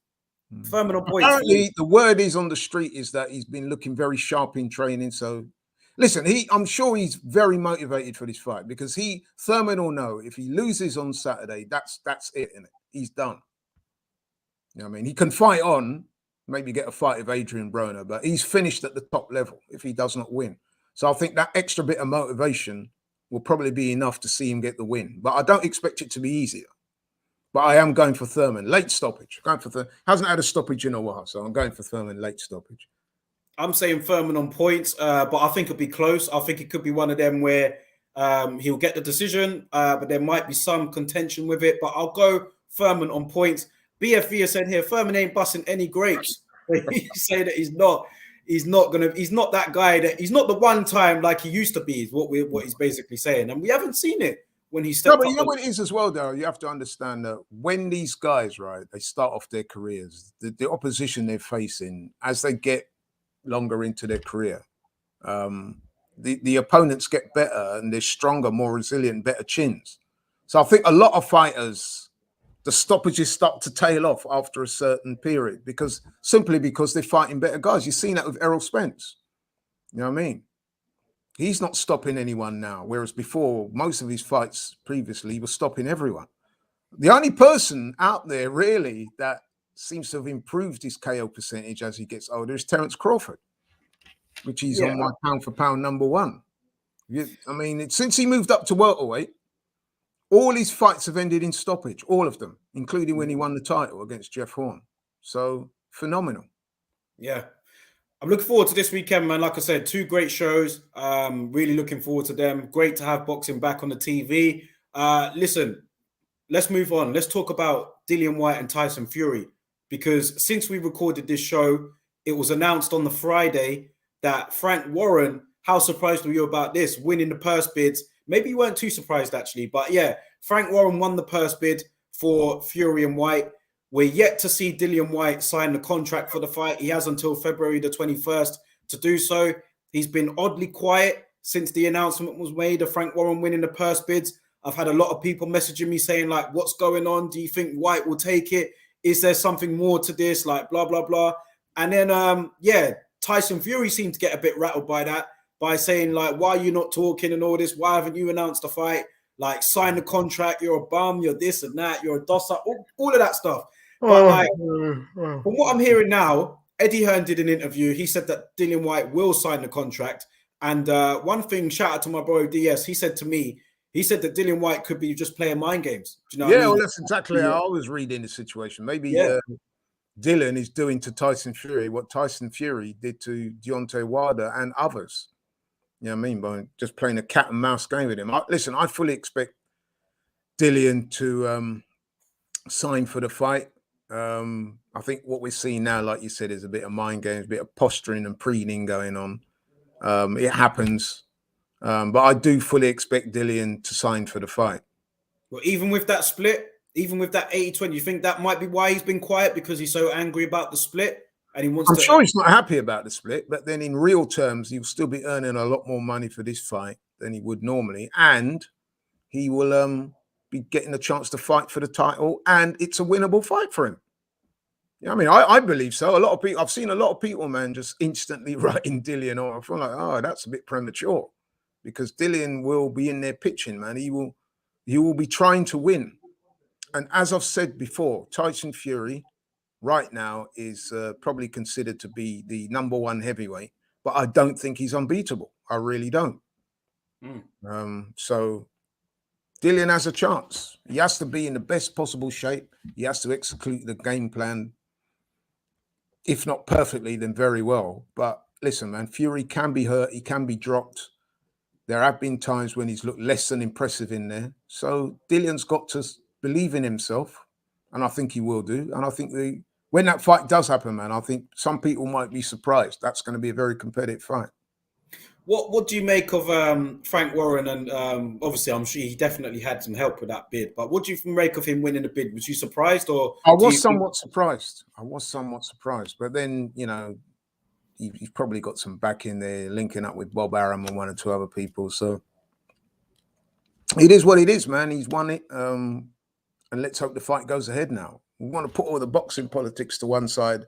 Thurman on points. Apparently, the word is on the street is that he's been looking very sharp in training. So, listen, I'm sure he's very motivated for this fight because Thurman will know if he loses on Saturday, that's it, innit? He's done. You know what I mean? He can fight on, maybe get a fight with Adrian Broner, but he's finished at the top level if he does not win. So I think that extra bit of motivation will probably be enough to see him get the win. But I don't expect it to be easier. But I am going for Thurman. Late stoppage. Going for Thurman. Hasn't had a stoppage in a while, so I'm going for Thurman late stoppage. I'm saying Thurman on points, but I think it'll be close. I think it could be one of them where he'll get the decision, but there might be some contention with it. But I'll go Thurman on points. BFV said here, Thurman ain't busting any grapes. He say that he's not that guy, that he's not the one time like he used to be, is what he's basically saying. And we haven't seen it. when he No, stepped but up. you know what it is as well, though. You have to understand that when these guys, right, they start off their careers, the opposition they're facing as they get longer into their career, the opponents get better and they're stronger, more resilient, better chins. So I think a lot of fighters, the stoppages start to tail off after a certain period simply because they're fighting better guys. You've seen that with Errol Spence. You know what I mean? He's not stopping anyone now, whereas before, most of his fights previously, he was stopping everyone. The only person out there really that seems to have improved his KO percentage as he gets older is Terence Crawford, which he's on my pound for pound number one. I mean, since he moved up to welterweight, all his fights have ended in stoppage, all of them, including when he won the title against Jeff Horn. So phenomenal. Yeah. I'm looking forward to this weekend, man. Like I said, 2 great shows. Really looking forward to them. Great to have boxing back on the TV. Listen, let's move on. Let's talk about Dillian Whyte and Tyson Fury, because since we recorded this show, it was announced on the Friday that Frank Warren, how surprised were you about this, winning the purse bids? Maybe you weren't too surprised, actually. But yeah, Frank Warren won the purse bid for Fury and Whyte. We're yet to see Dillian Whyte sign the contract for the fight. He has until February the 21st to do so. He's been oddly quiet since the announcement was made of Frank Warren winning the purse bids. I've had a lot of people messaging me saying, like, what's going on? Do you think Whyte will take it? Is there something more to this? Like, blah, blah, blah. And then, Tyson Fury seemed to get a bit rattled by that, by saying, like, why are you not talking and all this? Why haven't you announced the fight? Like, sign the contract. You're a bum. You're this and that. You're a dosser. All of that stuff. But from what I'm hearing now, Eddie Hearn did an interview. He said that Dillian Whyte will sign the contract. And one thing, shout out to my bro DS, he said to me, he said that Dillian Whyte could be just playing mind games. Do you know what I mean? Well, that's exactly how I was reading the situation. Maybe Dillian is doing to Tyson Fury what Tyson Fury did to Deontay Wilder and others. You know what I mean? By just playing a cat and mouse game with him. I fully expect Dillian to sign for the fight. I think what we're seeing now, like you said, is a bit of mind games, a bit of posturing and preening going on. It happens. But I do fully expect Dillian to sign for the fight. Well, even with that split, even with that 80-20, you think that might be why he's been quiet, because he's so angry about the split and he wants I'm sure he's not happy about the split, but then in real terms, he'll still be earning a lot more money for this fight than he would normally. And he will be getting a chance to fight for the title, and it's a winnable fight for him. Yeah, I mean, I believe so. A lot of people, I've seen a lot of people, man, just instantly writing Dillian off. I feel like, oh, that's a bit premature, because Dillian will be in there pitching, man. He will be trying to win. And as I've said before, Tyson Fury right now is probably considered to be the number 1 heavyweight, but I don't think he's unbeatable. I really don't. So Dillian has a chance. He has to be in the best possible shape. He has to execute the game plan, if not perfectly, then very well. But listen, man, Fury can be hurt. He can be dropped. There have been times when he's looked less than impressive in there. So Dillian's got to believe in himself, and I think he will do. And I think when that fight does happen, man, I think some people might be surprised. That's going to be a very competitive fight. What do you make of Frank Warren? And obviously, I'm sure he definitely had some help with that bid. But what do you make of him winning the bid? Was you surprised, or I was somewhat surprised. But then, you know, he's probably got some back in there, linking up with Bob Arum and 1 or 2 other people. So it is what it is, man. He's won it, and let's hope the fight goes ahead now. We want to put all the boxing politics to one side,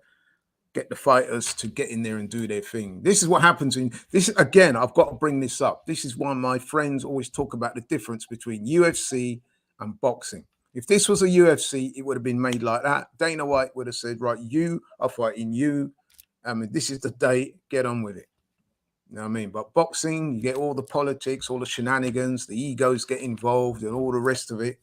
get the fighters to get in there and do their thing. This is what happens in this. Again, I've got to bring this up. This is why my friends always talk about the difference between UFC and boxing. If this was a UFC, it would have been made like that. Dana White would have said, right, you are fighting you. I mean, this is the date, get on with it. You know what I mean? But boxing, you get all the politics, all the shenanigans, the egos get involved and all the rest of it.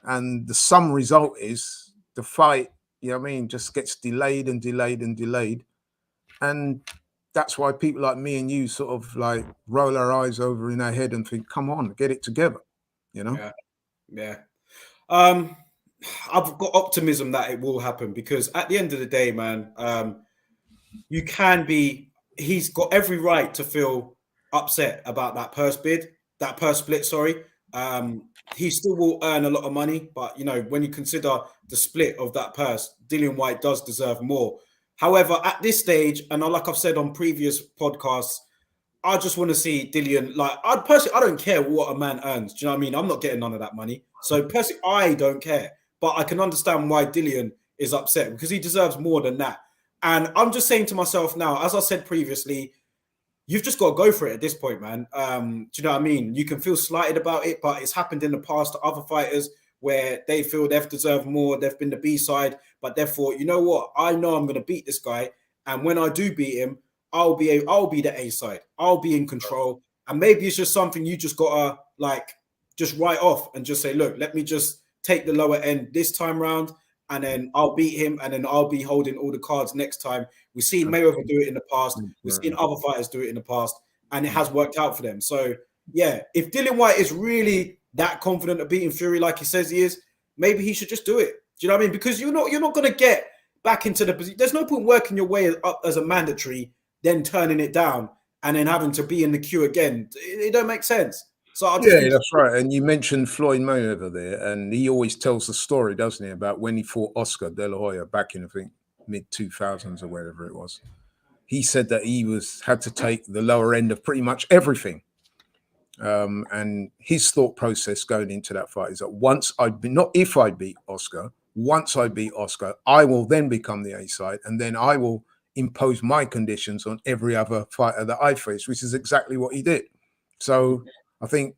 And the sum result is the fight, you know what I mean, just gets delayed and delayed and delayed. And that's why people like me and you sort of like roll our eyes over in our head and think, come on, get it together, you know? Yeah. I've got optimism that it will happen, because at the end of the day, man, he's got every right to feel upset about that purse split, sorry. He still will earn a lot of money, but when you consider the split of that purse, Dillian Whyte does deserve more. However, at this stage, and like I've said on previous podcasts, I just want to see Dillian. Like, I don't care what a man earns. Do you know what I mean? I'm not getting none of that money. So personally, I don't care. But I can understand why Dillian is upset, because he deserves more than that. And I'm just saying to myself now, as I said previously, you've just got to go for it at this point, man. Do you know what I mean? You can feel slighted about it, but it's happened in the past to other fighters where they feel they've deserved more. They've been the B side, but therefore, you know what? I know I'm going to beat this guy, and when I do beat him, I'll be the A side. I'll be in control, and maybe it's just something you just gotta just write off and just say, look, let me just take the lower end this time round, and then I'll beat him, and then I'll be holding all the cards next time. We've seen Mayweather do it in the past. We've seen other fighters do it in the past, and it has worked out for them. So, yeah, if Dillian Whyte is really that confident of beating Fury like he says he is, maybe he should just do it. Do you know what I mean? Because you're not going to get back into the position. There's no point working your way up as a mandatory, then turning it down, and then having to be in the queue again. It don't make sense. So that's right. And you mentioned Floyd Mayweather there, and he always tells the story, doesn't he, about when he fought Oscar De La Hoya back in, I think, mid-2000s or whatever it was. He said that he had to take the lower end of pretty much everything. And his thought process going into that fight is that not if I beat Oscar, once I beat Oscar, I will then become the A side, and then I will impose my conditions on every other fighter that I face, which is exactly what he did. So I think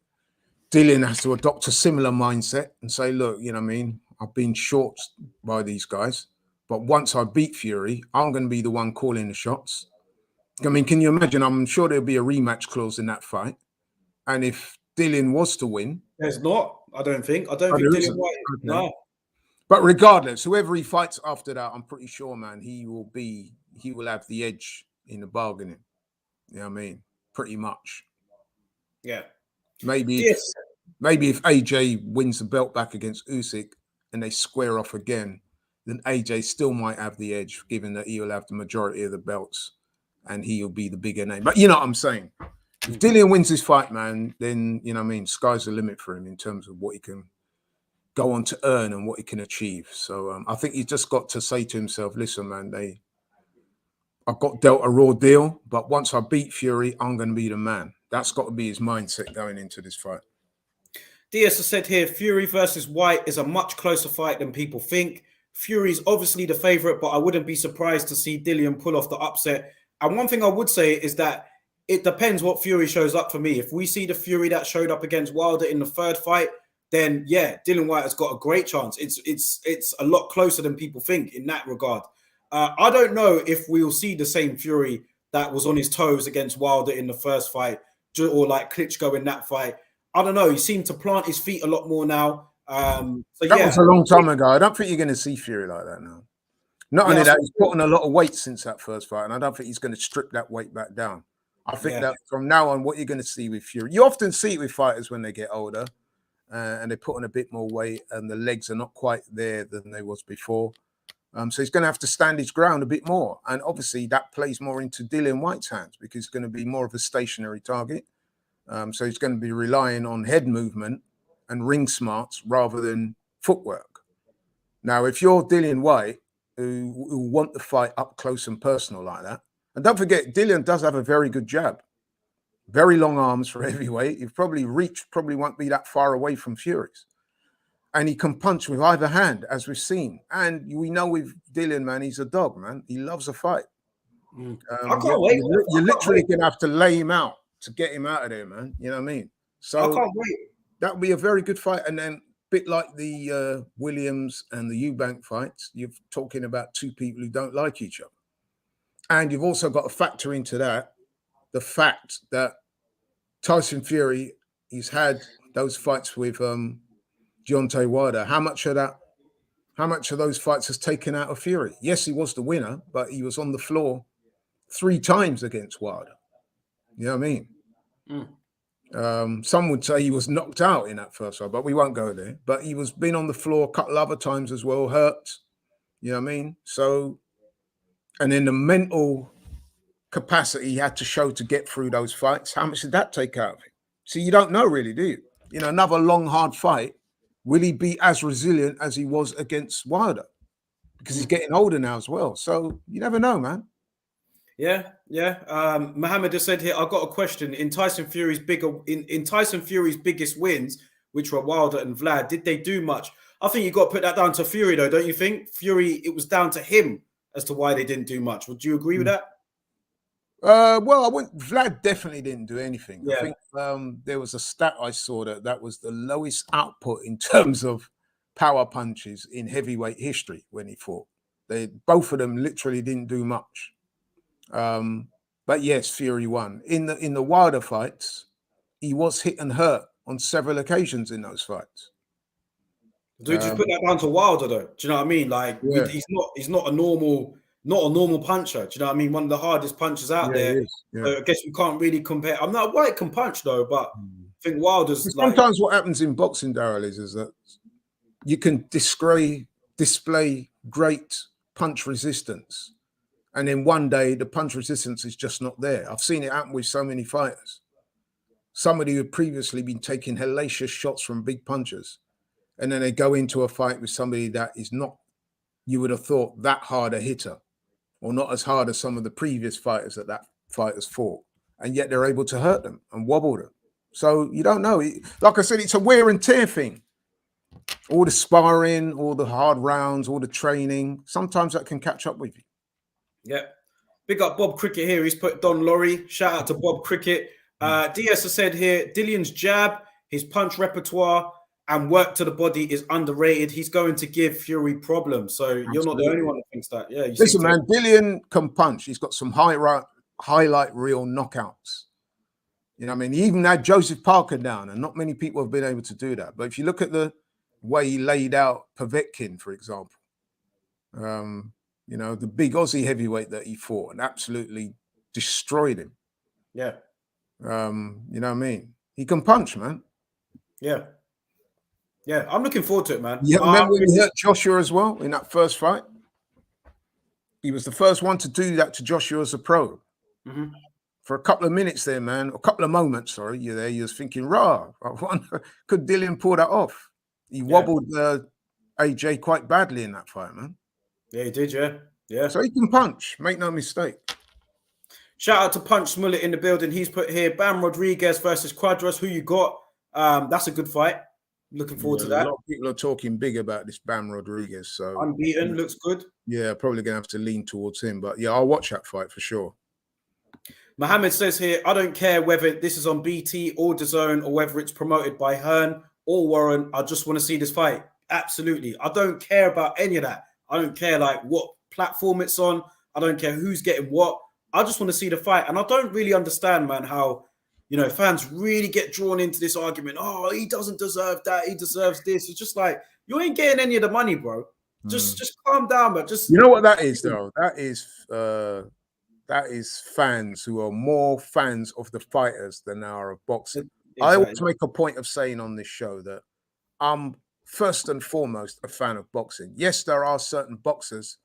Dillian has to adopt a similar mindset and say, look, you know what I mean? I've been short by these guys, but once I beat Fury, I'm going to be the one calling the shots. I mean, can you imagine? I'm sure there'll be a rematch clause in that fight. And if Dillian was to win... There's not, I don't think. I don't think Dillian Whyte... Okay. No. But regardless, whoever he fights after that, I'm pretty sure, man, he will have the edge in the bargaining. You know what I mean? Pretty much. Yeah. Maybe if AJ wins the belt back against Usyk and they square off again, then AJ still might have the edge, given that he'll have the majority of the belts and he'll be the bigger name. But you know what I'm saying? If Dillian wins this fight, man, then, you know what I mean, sky's the limit for him in terms of what he can go on to earn and what he can achieve. So I think he's just got to say to himself, listen, man, I got dealt a raw deal, but once I beat Fury, I'm going to be the man. That's got to be his mindset going into this fight. Diaz has said here, Fury versus Whyte is a much closer fight than people think. Fury's obviously the favorite, but I wouldn't be surprised to see Dillian pull off the upset. And one thing I would say is that it depends what Fury shows up for me. If we see the Fury that showed up against Wilder in the third fight, then yeah, Dillian Whyte has got a great chance. It's a lot closer than people think in that regard. I don't know if we'll see the same Fury that was on his toes against Wilder in the first fight, or like Klitschko in that fight. I don't know. He seemed to plant his feet a lot more now. That was a long time ago. I don't think you're going to see Fury like that now. Not only that, he's put on a lot of weight since that first fight, and I don't think he's going to strip that weight back down. I think that from now on, what you're going to see with Fury, you often see it with fighters when they get older, and they put on a bit more weight, and the legs are not quite there than they was before. So he's going to have to stand his ground a bit more, and obviously that plays more into Dillian Whyte's hands because he's going to be more of a stationary target. So he's going to be relying on head movement and ring smarts rather than footwork. Now, if you're Dillian Whyte, who want the fight up close and personal like that, and don't forget, Dillian does have a very good jab. Very long arms for heavyweight. He'll probably won't be that far away from Fury's. And he can punch with either hand, as we've seen. And we know with Dillian, man, he's a dog, man. He loves a fight. I can't wait. You're literally going to have to lay him out to get him out of there, man. You know what I mean? So I can't wait. That would be a very good fight. And then a bit like the Williams and the Eubank fights, you're talking about two people who don't like each other. And you've also got to factor into that the fact that Tyson Fury, he's had those fights with Deontay Wilder. How much of those fights has taken out of Fury? Yes, he was the winner, but he was on the floor 3 times against Wilder. You know what I mean? Some would say he was knocked out in that first fight, but we won't go there. But he was been on the floor a couple other times as well, hurt. You know what I mean? So, and then the mental capacity he had to show to get through those fights, how much did that take out of him? See, you don't know really, do you? in another long, hard fight, will he be as resilient as he was against Wilder? Because he's getting older now as well. So you never know, man. Yeah. Mohammed has said here, I've got a question. In Tyson Fury's biggest wins, which were Wilder and Vlad, did they do much? I think you got to put that down to Fury, though, don't you think? Fury, it was down to him as to why they didn't do much. Would you agree with that? Well, Vlad definitely didn't do anything. Yeah. I think there was a stat I saw that was the lowest output in terms of power punches in heavyweight history when he fought. Both of them literally didn't do much. But yes, Fury won. In the Wilder fights, he was hit and hurt on several occasions in those fights. Dude, just put that down to Wilder, though. Do you know what I mean? Like, he's not a normal puncher. Do you know what I mean? One of the hardest punchers out there. Yeah. So I guess we can't really compare. I'm not White can punch though, but I think Wilder's. Sometimes what happens in boxing, Daryl, is that you can display great punch resistance, and then one day the punch resistance is just not there. I've seen it happen with so many fighters. Somebody who had previously been taking hellacious shots from big punchers, and then they go into a fight with somebody that is not, you would have thought, that hard a hitter, or not as hard as some of the previous fighters that fighters fought, and yet they're able to hurt them and wobble them. So you don't know. Like I said, it's a wear and tear thing. All the sparring, all the hard rounds, all the training, sometimes that can catch up with you. Yeah. Big up Bob Cricket here. He's put Don Laurie. Shout out to Bob Cricket. DS has said here, Dillian's jab, his punch repertoire, and work to the body is underrated. He's going to give Fury problems. So you're not the only one that thinks that. Yeah. Listen, man, Dillian can punch. He's got some highlight reel knockouts. You know what I mean? He even had Joseph Parker down, and not many people have been able to do that. But if you look at the way he laid out Povetkin, for example, you know, the big Aussie heavyweight that he fought and absolutely destroyed him. Yeah. You know what I mean? He can punch, man. Yeah. Yeah, I'm looking forward to it, man. You remember when he hurt Joshua as well in that first fight? He was the first one to do that to Joshua as a pro. Mm-hmm. For a couple of minutes there, man, a couple of moments, sorry, you're there, you was thinking, rah, I wonder, could Dillian pull that off? He wobbled AJ quite badly in that fight, man. Yeah, he did, yeah. So he can punch, make no mistake. Shout out to Punch Smollett in the building. He's put here, Bam Rodriguez versus Quadras. Who you got? That's a good fight. Looking forward to that. A lot of people are talking big about this Bam Rodriguez. So unbeaten, looks good. Yeah, probably going to have to lean towards him. But yeah, I'll watch that fight for sure. Mohammed says here, I don't care whether this is on BT or DAZN or whether it's promoted by Hearn or Warren. I just want to see this fight. Absolutely. I don't care about any of that. I don't care like what platform it's on. I don't care who's getting what. I just want to see the fight. And I don't really understand, man, how, you know, fans really get drawn into this argument. Oh, he doesn't deserve that. He deserves this. It's just like, you ain't getting any of the money, bro. Just calm down, but just... You know what that is, though? That is fans who are more fans of the fighters than they are of boxing. Exactly. I always make a point of saying on this show that I'm first and foremost a fan of boxing. Yes, there are certain boxers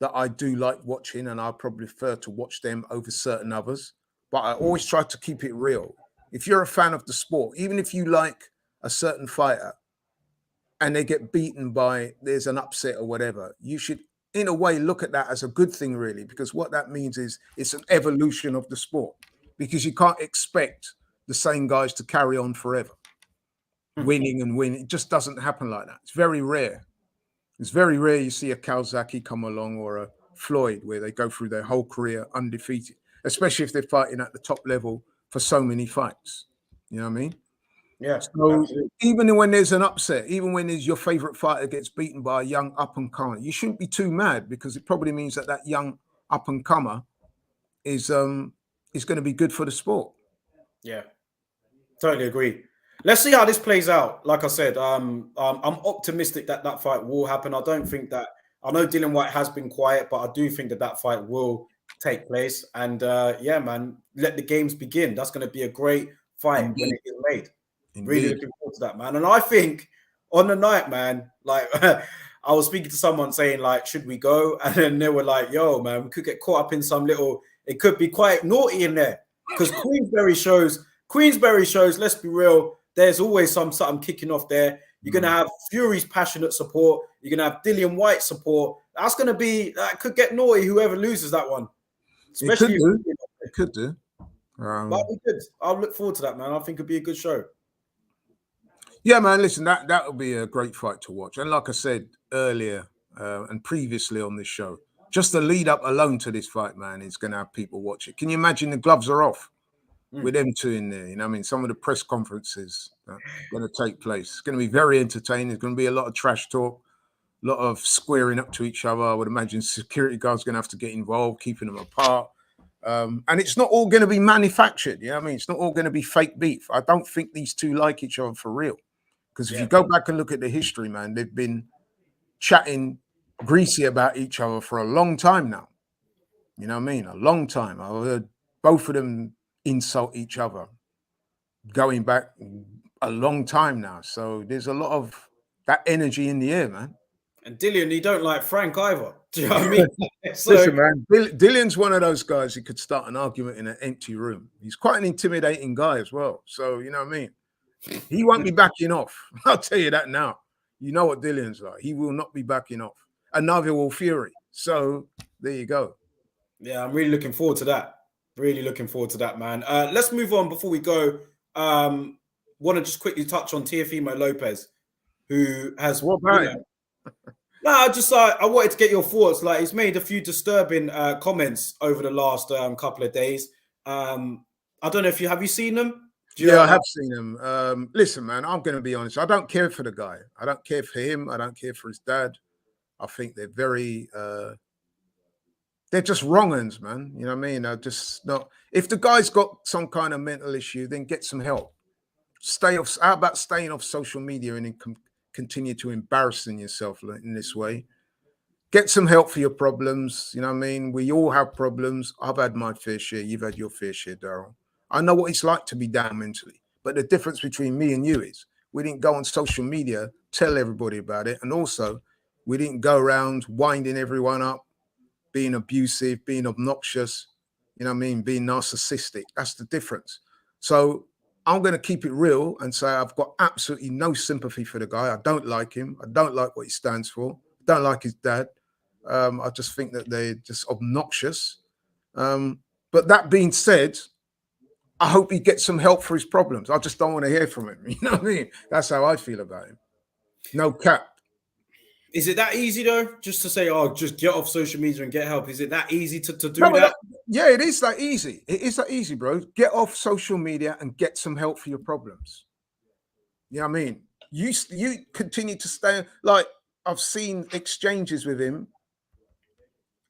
that I do like watching, and I probably prefer to watch them over certain others. But I always try to keep it real. If you're a fan of the sport, even if you like a certain fighter and they get beaten by, there's an upset or whatever, you should, in a way, look at that as a good thing, really, because what that means is it's an evolution of the sport, because you can't expect the same guys to carry on forever, winning and winning. It just doesn't happen like that. It's very rare. It's very rare you see a Kawasaki come along or a Floyd where they go through their whole career undefeated, especially if they're fighting at the top level for so many fights. You know what I mean? Yeah. So even when there's an upset, even when your favorite fighter gets beaten by a young up-and-comer, you shouldn't be too mad, because it probably means that that young up-and-comer is going to be good for the sport. Yeah, totally agree. Let's see how this plays out. Like I said, I'm optimistic that that fight will happen. I don't think that... I know Dillian Whyte has been quiet, but I do think that that fight will take place. And yeah, man, let the games begin. That's going to be a great fight when it gets made. Indeed. Really looking forward to that, man. And I think on the night, man, like I was speaking to someone saying, like, should we go? And then they were like, yo, man, we could get caught up in some little... It could be quite naughty in there, because Queensberry shows, let's be real, there's always something kicking off there. You're going to have Fury's passionate support. You're going to have Dillian Whyte support. That could get naughty, whoever loses that one. Especially it could do. But be good. I'll look forward to that, man. I think it'd be a good show. Yeah, man. Listen, that would be a great fight to watch. And like I said earlier and previously on this show, just the lead up alone to this fight, man, is going to have people watch it. Can you imagine the gloves are off with them two in there? You know what I mean? Some of the press conferences are going to take place. It's going to be very entertaining. There's going to be a lot of trash talk, a lot of squaring up to each other. I would imagine security guards going to have to get involved, keeping them apart. And it's not all going to be manufactured. You know what I mean? It's not all going to be fake beef. I don't think these two like each other for real. Because if you go back and look at the history, man, they've been chatting greasy about each other for a long time now. You know what I mean? A long time. I've heard both of them insult each other going back a long time now. So there's a lot of that energy in the air, man. And Dillian, he don't like Frank either. Do you know what I mean? Listen, man, Dillian's one of those guys who could start an argument in an empty room. He's quite an intimidating guy as well. So, you know what I mean? He won't be backing off. I'll tell you that now. You know what Dillian's like. He will not be backing off. And neither will Fury. So there you go. Yeah, I'm really looking forward to that. Really looking forward to that, man. Let's move on before we go. Want to just quickly touch on Teofimo Lopez, who has... What about him? No, I wanted to get your thoughts. Like, he's made a few disturbing comments over the last couple of days. I don't know if have you seen them? I have seen him. Listen, man, I'm going to be honest. I don't care for the guy. I don't care for him. I don't care for his dad. I think they're very, they're just wrong uns, man. You know what I mean? They're just not. If the guy's got some kind of mental issue, then get some help. Stay off. How about staying off social media and then continue to embarrassing yourself in this way? Get some help for your problems. You know what I mean? We all have problems. I've had my fair share. You've had your fair share, Daryl. I know what it's like to be down mentally. But the difference between me and you is we didn't go on social media, tell everybody about it. And also, we didn't go around winding everyone up, being abusive, being obnoxious, you know what I mean, being narcissistic. That's the difference. So I'm going to keep it real and say I've got absolutely no sympathy for the guy. I don't like him. I don't like what he stands for. I don't like his dad. I just think that they're just obnoxious. But that being said, I hope he gets some help for his problems. I just don't want to hear from him. You know what I mean? That's how I feel about him. No cap. Is it that easy, though? Just to say, oh, just get off social media and get help. Is it that easy to do that? Yeah, it is that easy. It is that easy, bro. Get off social media and get some help for your problems. You know what I mean? You continue to stay. Like, I've seen exchanges with him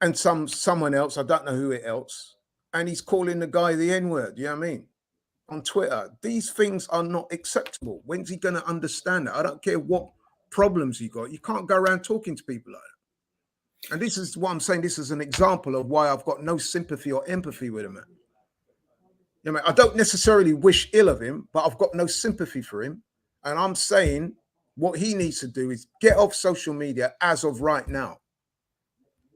and someone else. I don't know who else. And he's calling the guy the N-word, you know what I mean? On Twitter. These things are not acceptable. When's he going to understand that? I don't care what problems you got. You can't go around talking to people like that. And this is what I'm saying. This is an example of why I've got no sympathy or empathy with him. You know what I mean? I don't necessarily wish ill of him, but I've got no sympathy for him. And I'm saying what he needs to do is get off social media as of right now.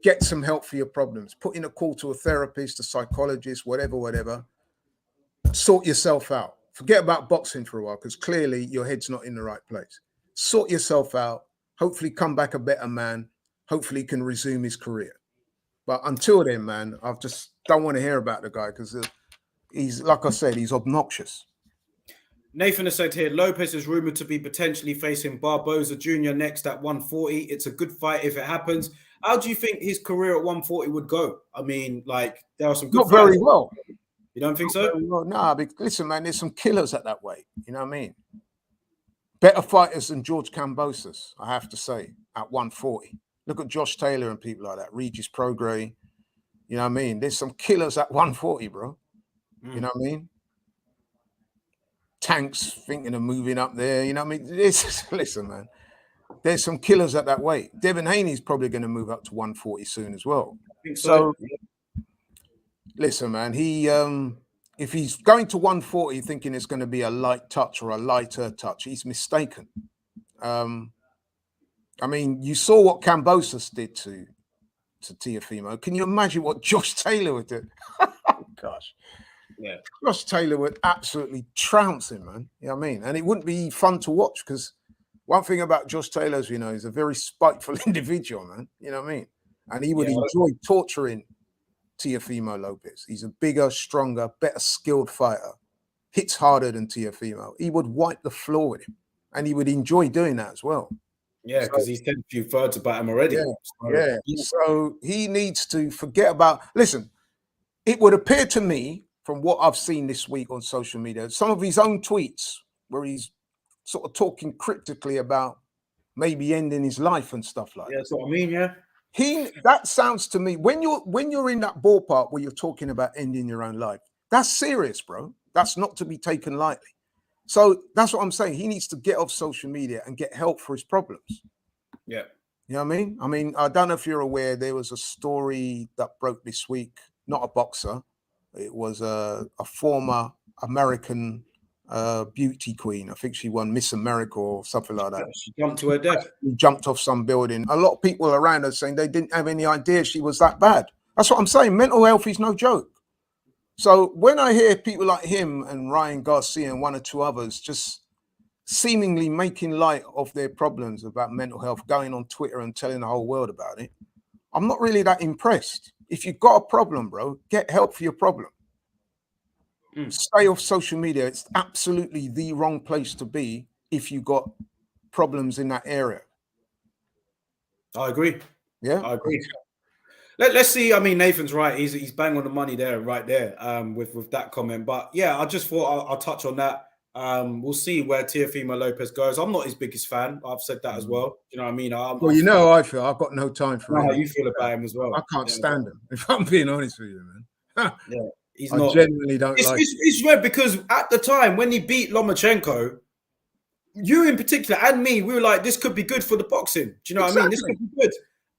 Get some help for your problems. Put in a call to a therapist, a psychologist, whatever. Sort yourself out. Forget about boxing for a while because clearly your head's not in the right place. Sort yourself out. Hopefully come back a better man. Hopefully he can resume his career. But until then, man, I just don't want to hear about the guy because he's, like I said, he's obnoxious. Nathan has said here, Lopez is rumored to be potentially facing Barboza Jr. next at 140. It's a good fight if it happens. How do you think his career at 140 would go? I mean, like, there are some good Not very well. You don't think so? Well, no, listen, man, there's some killers at that weight. You know what I mean? Better fighters than George Kambosos, I have to say, at 140. Look at Josh Taylor and people like that. Regis Prograis. You know what I mean? There's some killers at 140, bro. You know what I mean? Tanks thinking of moving up there. You know what I mean? Listen, man. There's some killers at that weight. Devin Haney's probably going to move up to 140 soon as well. I think so. Listen, man, if he's going to 140 thinking it's going to be a light touch or a lighter touch, he's mistaken. I mean, you saw what Kambosos did to Teofimo. Can you imagine what Josh Taylor would do? Oh, gosh. Yeah. Josh Taylor would absolutely trounce him, man. You know what I mean? And it wouldn't be fun to watch because one thing about Josh Taylor, as you know, he's a very spiteful individual, man. You know what I mean? And he would enjoy torturing Teofimo Lopez. He's a bigger, stronger, better skilled fighter. Hits harder than Teofimo. He would wipe the floor with him. And he would enjoy doing that as well. Yeah, because he's said a few thirds about him already. Yeah. So he needs to forget about. Listen, it would appear to me, from what I've seen this week on social media, some of his own tweets where he's sort of talking critically about maybe ending his life and stuff like that. That's what I mean, yeah. That sounds to me, when you're in that ballpark where you're talking about ending your own life, that's serious, bro. That's not to be taken lightly. So that's what I'm saying. He needs to get off social media and get help for his problems. Yeah. You know what I mean? I mean, I don't know if you're aware, there was a story that broke this week, not a boxer. It was a former American beauty queen. I think she won Miss America or something like that. She jumped to her death. She jumped off some building. A lot of people around her saying they didn't have any idea she was that bad. That's what I'm saying. Mental health is no joke. So when I hear people like him and Ryan Garcia and one or two others just seemingly making light of their problems about mental health, going on Twitter and telling the whole world about it, I'm not really that impressed. If you've got a problem, bro, get help for your problem. Stay off social media. It's absolutely the wrong place to be if you got problems in that area. I agree. Yeah, I agree. Let's see. I mean, Nathan's right. He's bang on the money there, right there, with that comment. But yeah, I just thought I'll touch on that. We'll see where Teofimo Lopez goes. I'm not his biggest fan. I've said that as well. You know what I mean? Well, you know how I feel. I've got no time for him. How you feel about him as well? I can't stand him. If I'm being honest with you, man. Yeah, he's I not. genuinely don't like. It's weird because at the time when he beat Lomachenko, you in particular and me, we were like, this could be good for the boxing. Do you know what I mean? This could be good.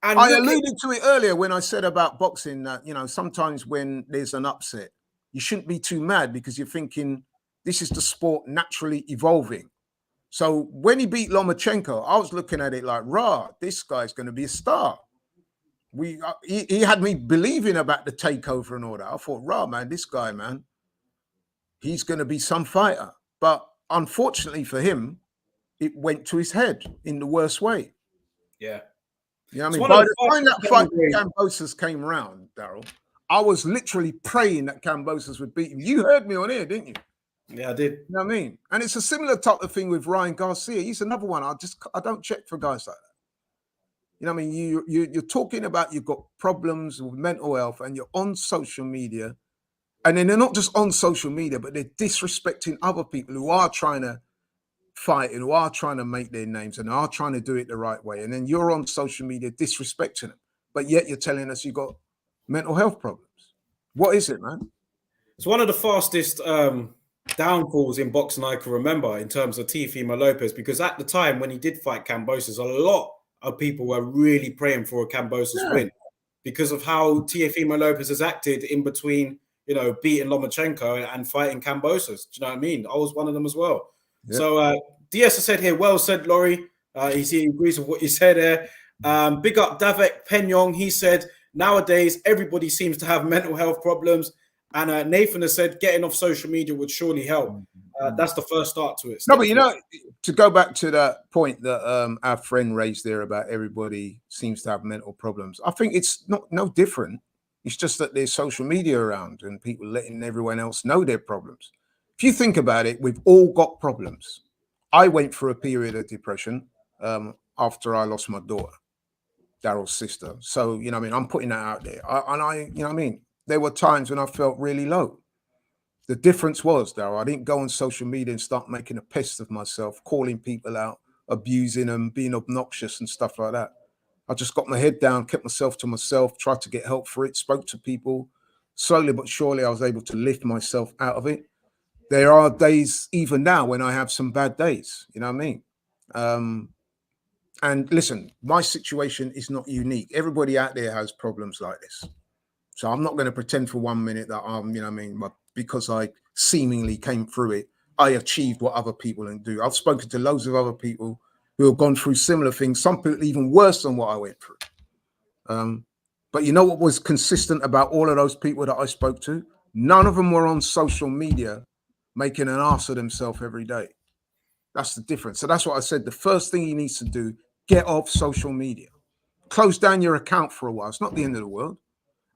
And I alluded to it earlier when I said about boxing that, you know, sometimes when there's an upset, you shouldn't be too mad because you're thinking this is the sport naturally evolving. So when he beat Lomachenko, I was looking at it like, rah, this guy's going to be a star. He had me believing about the takeover and all that. I thought, rah, man, this guy, man, he's going to be some fighter. But unfortunately for him, it went to his head in the worst way. Yeah. You know what I mean? By the time that fight with Kambosos came around, Daryl, I was literally praying that Kambosos would beat him. You heard me on here, didn't you? Yeah, I did. You know what I mean? And it's a similar type of thing with Ryan Garcia. He's another one. I don't check for guys like that. You know what I mean? You're talking about you've got problems with mental health and you're on social media. And then they're not just on social media, but they're disrespecting other people who are trying to fight and who are trying to make their names and are trying to do it the right way. And then you're on social media disrespecting them. But yet you're telling us you've got mental health problems. What is it, man? It's one of the fastest downfalls in boxing I can remember in terms of Teofimo Lopez, because at the time when he did fight Kambosos, a lot of people were really praying for a Kambosos win because of how Teofimo Lopez has acted in between, you know, beating Lomachenko and fighting Kambosos. Do you know what I mean? I was one of them as well. Yeah. So Diaz said here, well said, Laurie. He agrees with what you said there. Big up Davek Penyong. He said, nowadays, everybody seems to have mental health problems. And Nathan has said getting off social media would surely help. That's the first start to it. No, but you know, to go back to that point that our friend raised there about everybody seems to have mental problems, I think it's no different. It's just that there's social media around and people letting everyone else know their problems. If you think about it, we've all got problems. I went through a period of depression after I lost my daughter, Daryl's sister. So, you know what I mean? I'm putting that out there. You know what I mean? There were times when I felt really low. The difference was, Daryl, I didn't go on social media and start making a pest of myself, calling people out, abusing them, being obnoxious and stuff like that. I just got my head down, kept myself to myself, tried to get help for it, spoke to people. Slowly but surely, I was able to lift myself out of it. There are days, even now, when I have some bad days. You know what I mean? And listen, my situation is not unique. Everybody out there has problems like this. So I'm not going to pretend for 1 minute that I'm, you know what I mean, but because I seemingly came through it, I achieved what other people didn't do. I've spoken to loads of other people who have gone through similar things, some people even worse than what I went through. But you know what was consistent about all of those people that I spoke to? None of them were on social media making an ass of themselves every day. That's the difference. So that's what I said. The first thing he needs to do, get off social media. Close down your account for a while. It's not the end of the world.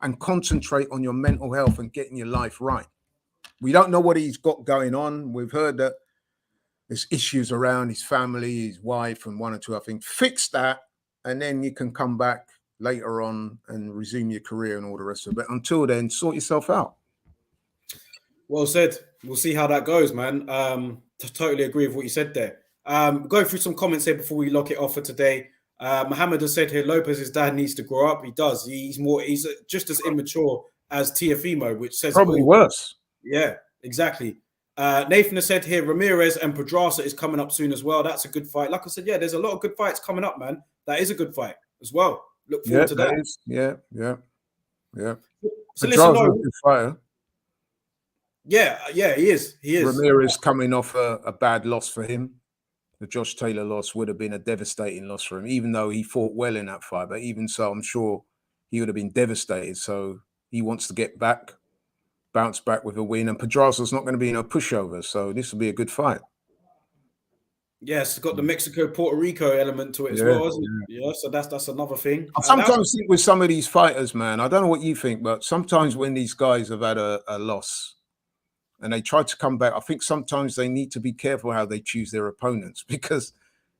And concentrate on your mental health and getting your life right. We don't know what he's got going on. We've heard that there's issues around his family, his wife, and one or two other things. Fix that, and then you can come back later on and resume your career and all the rest of it. But until then, sort yourself out. Well said. We'll see how that goes, man. Totally agree with what you said there. Going through some comments here before we lock it off for today. Mohammed has said here, Lopez's dad needs to grow up. He does. He's just as immature as Teofimo, which says probably worse. Yeah, exactly. Nathan has said here, Ramirez and Pedraza is coming up soon as well. That's a good fight. Like I said, yeah, there's a lot of good fights coming up, man. That is a good fight as well. Look forward to that. Yeah. So listen, a good fighter. Yeah, he is. Ramirez coming off a bad loss for him. The Josh Taylor loss would have been a devastating loss for him, even though he fought well in that fight. But even so, I'm sure he would have been devastated. So he wants to get back, bounce back with a win. And Pedraza's not going to be no pushover. So this will be a good fight. Yes, it's got the Mexico-Puerto Rico element to it as well, isn't it? Yeah, so that's another thing. I sometimes think with some of these fighters, man, I don't know what you think, but sometimes when these guys have had a loss, and they try to come back, I think sometimes they need to be careful how they choose their opponents, because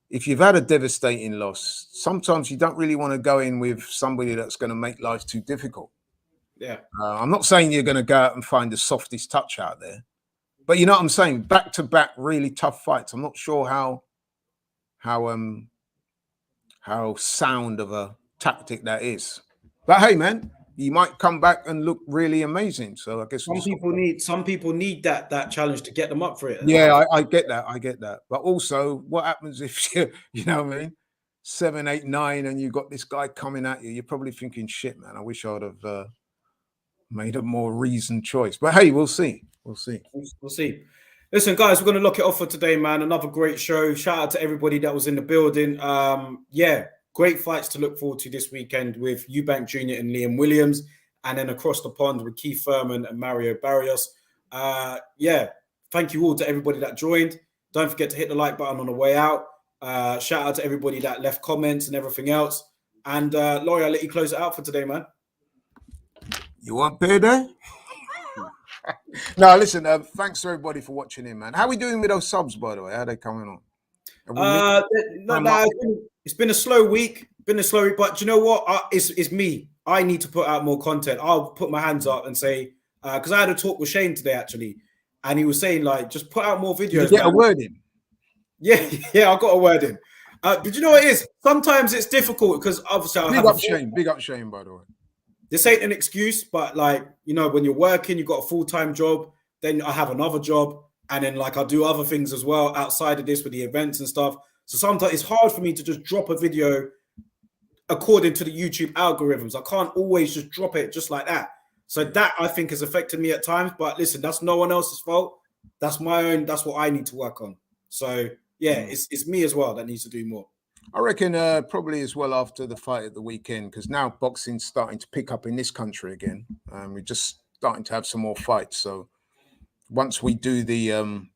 if you've had a devastating loss, sometimes you don't really want to go in with somebody that's going to make life too difficult. Yeah. I'm not saying you're going to go out and find the softest touch out there, but you know what I'm saying? Back-to-back really tough fights. I'm not sure how sound of a tactic that is. But hey, man, you might come back and look really amazing. So I guess some people need that challenge to get them up for it. Yeah, I get that. But also, what happens if you know what I mean, 7, 8, 9, and you got this guy coming at you? You're probably thinking, shit, man, I wish I'd have made a more reasoned choice. But hey, we'll see. We'll see. Listen, guys, we're going to lock it off for today, man. Another great show. Shout out to everybody that was in the building. Yeah. Great fights to look forward to this weekend with Eubank Jr. and Liam Williams, and then across the pond with Keith Thurman and Mario Barrios. Yeah, thank you all to everybody that joined. Don't forget to hit the like button on the way out. Shout out to everybody that left comments and everything else. And Laurie, I'll let you close it out for today, man. You want payday? No, listen, thanks to everybody for watching in, man. How are we doing with those subs, by the way? How are they coming on? It's been a slow week. But you know what? It's me. I need to put out more content. I'll put my hands up and say, because I had a talk with Shane today, actually, and he was saying, like, just put out more videos. Did you get a word in? Yeah, I got a word in. But you know what it is? Sometimes it's difficult because obviously Big up Shane, by the way. This ain't an excuse, but like, you know, when you're working, you've got a full-time job, then I have another job, and then like I do other things as well outside of this with the events and stuff. So sometimes it's hard for me to just drop a video according to the YouTube algorithms. I can't always just drop it just like that. So that, I think, has affected me at times. But listen, that's no one else's fault. That's my own. That's what I need to work on. So yeah, it's me as well that needs to do more. I reckon probably as well after the fight at the weekend, because now boxing's starting to pick up in this country again. We're just starting to have some more fights. So once we do the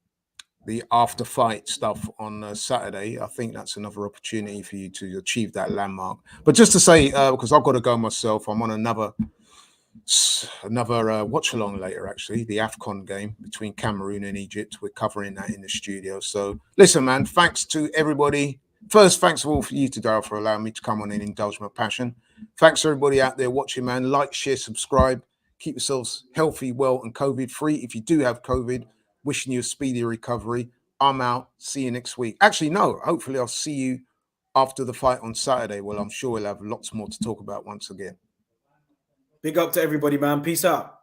after fight stuff on Saturday, I think that's another opportunity for you to achieve that landmark. But just to say, because I've got to go myself, I'm on another watch along later, actually, the AFCON game between Cameroon and Egypt. We're covering that in the studio. So listen, man, thanks to everybody. First, thanks of all for you to Daryl for allowing me to come on and indulge my passion. Thanks to everybody out there watching, man. Like, share, subscribe. Keep yourselves healthy, well, and COVID-free. If you do have COVID, wishing you a speedy recovery. I'm out. See you next week. Actually, no. Hopefully, I'll see you after the fight on Saturday. Well, I'm sure we'll have lots more to talk about once again. Big up to everybody, man. Peace out.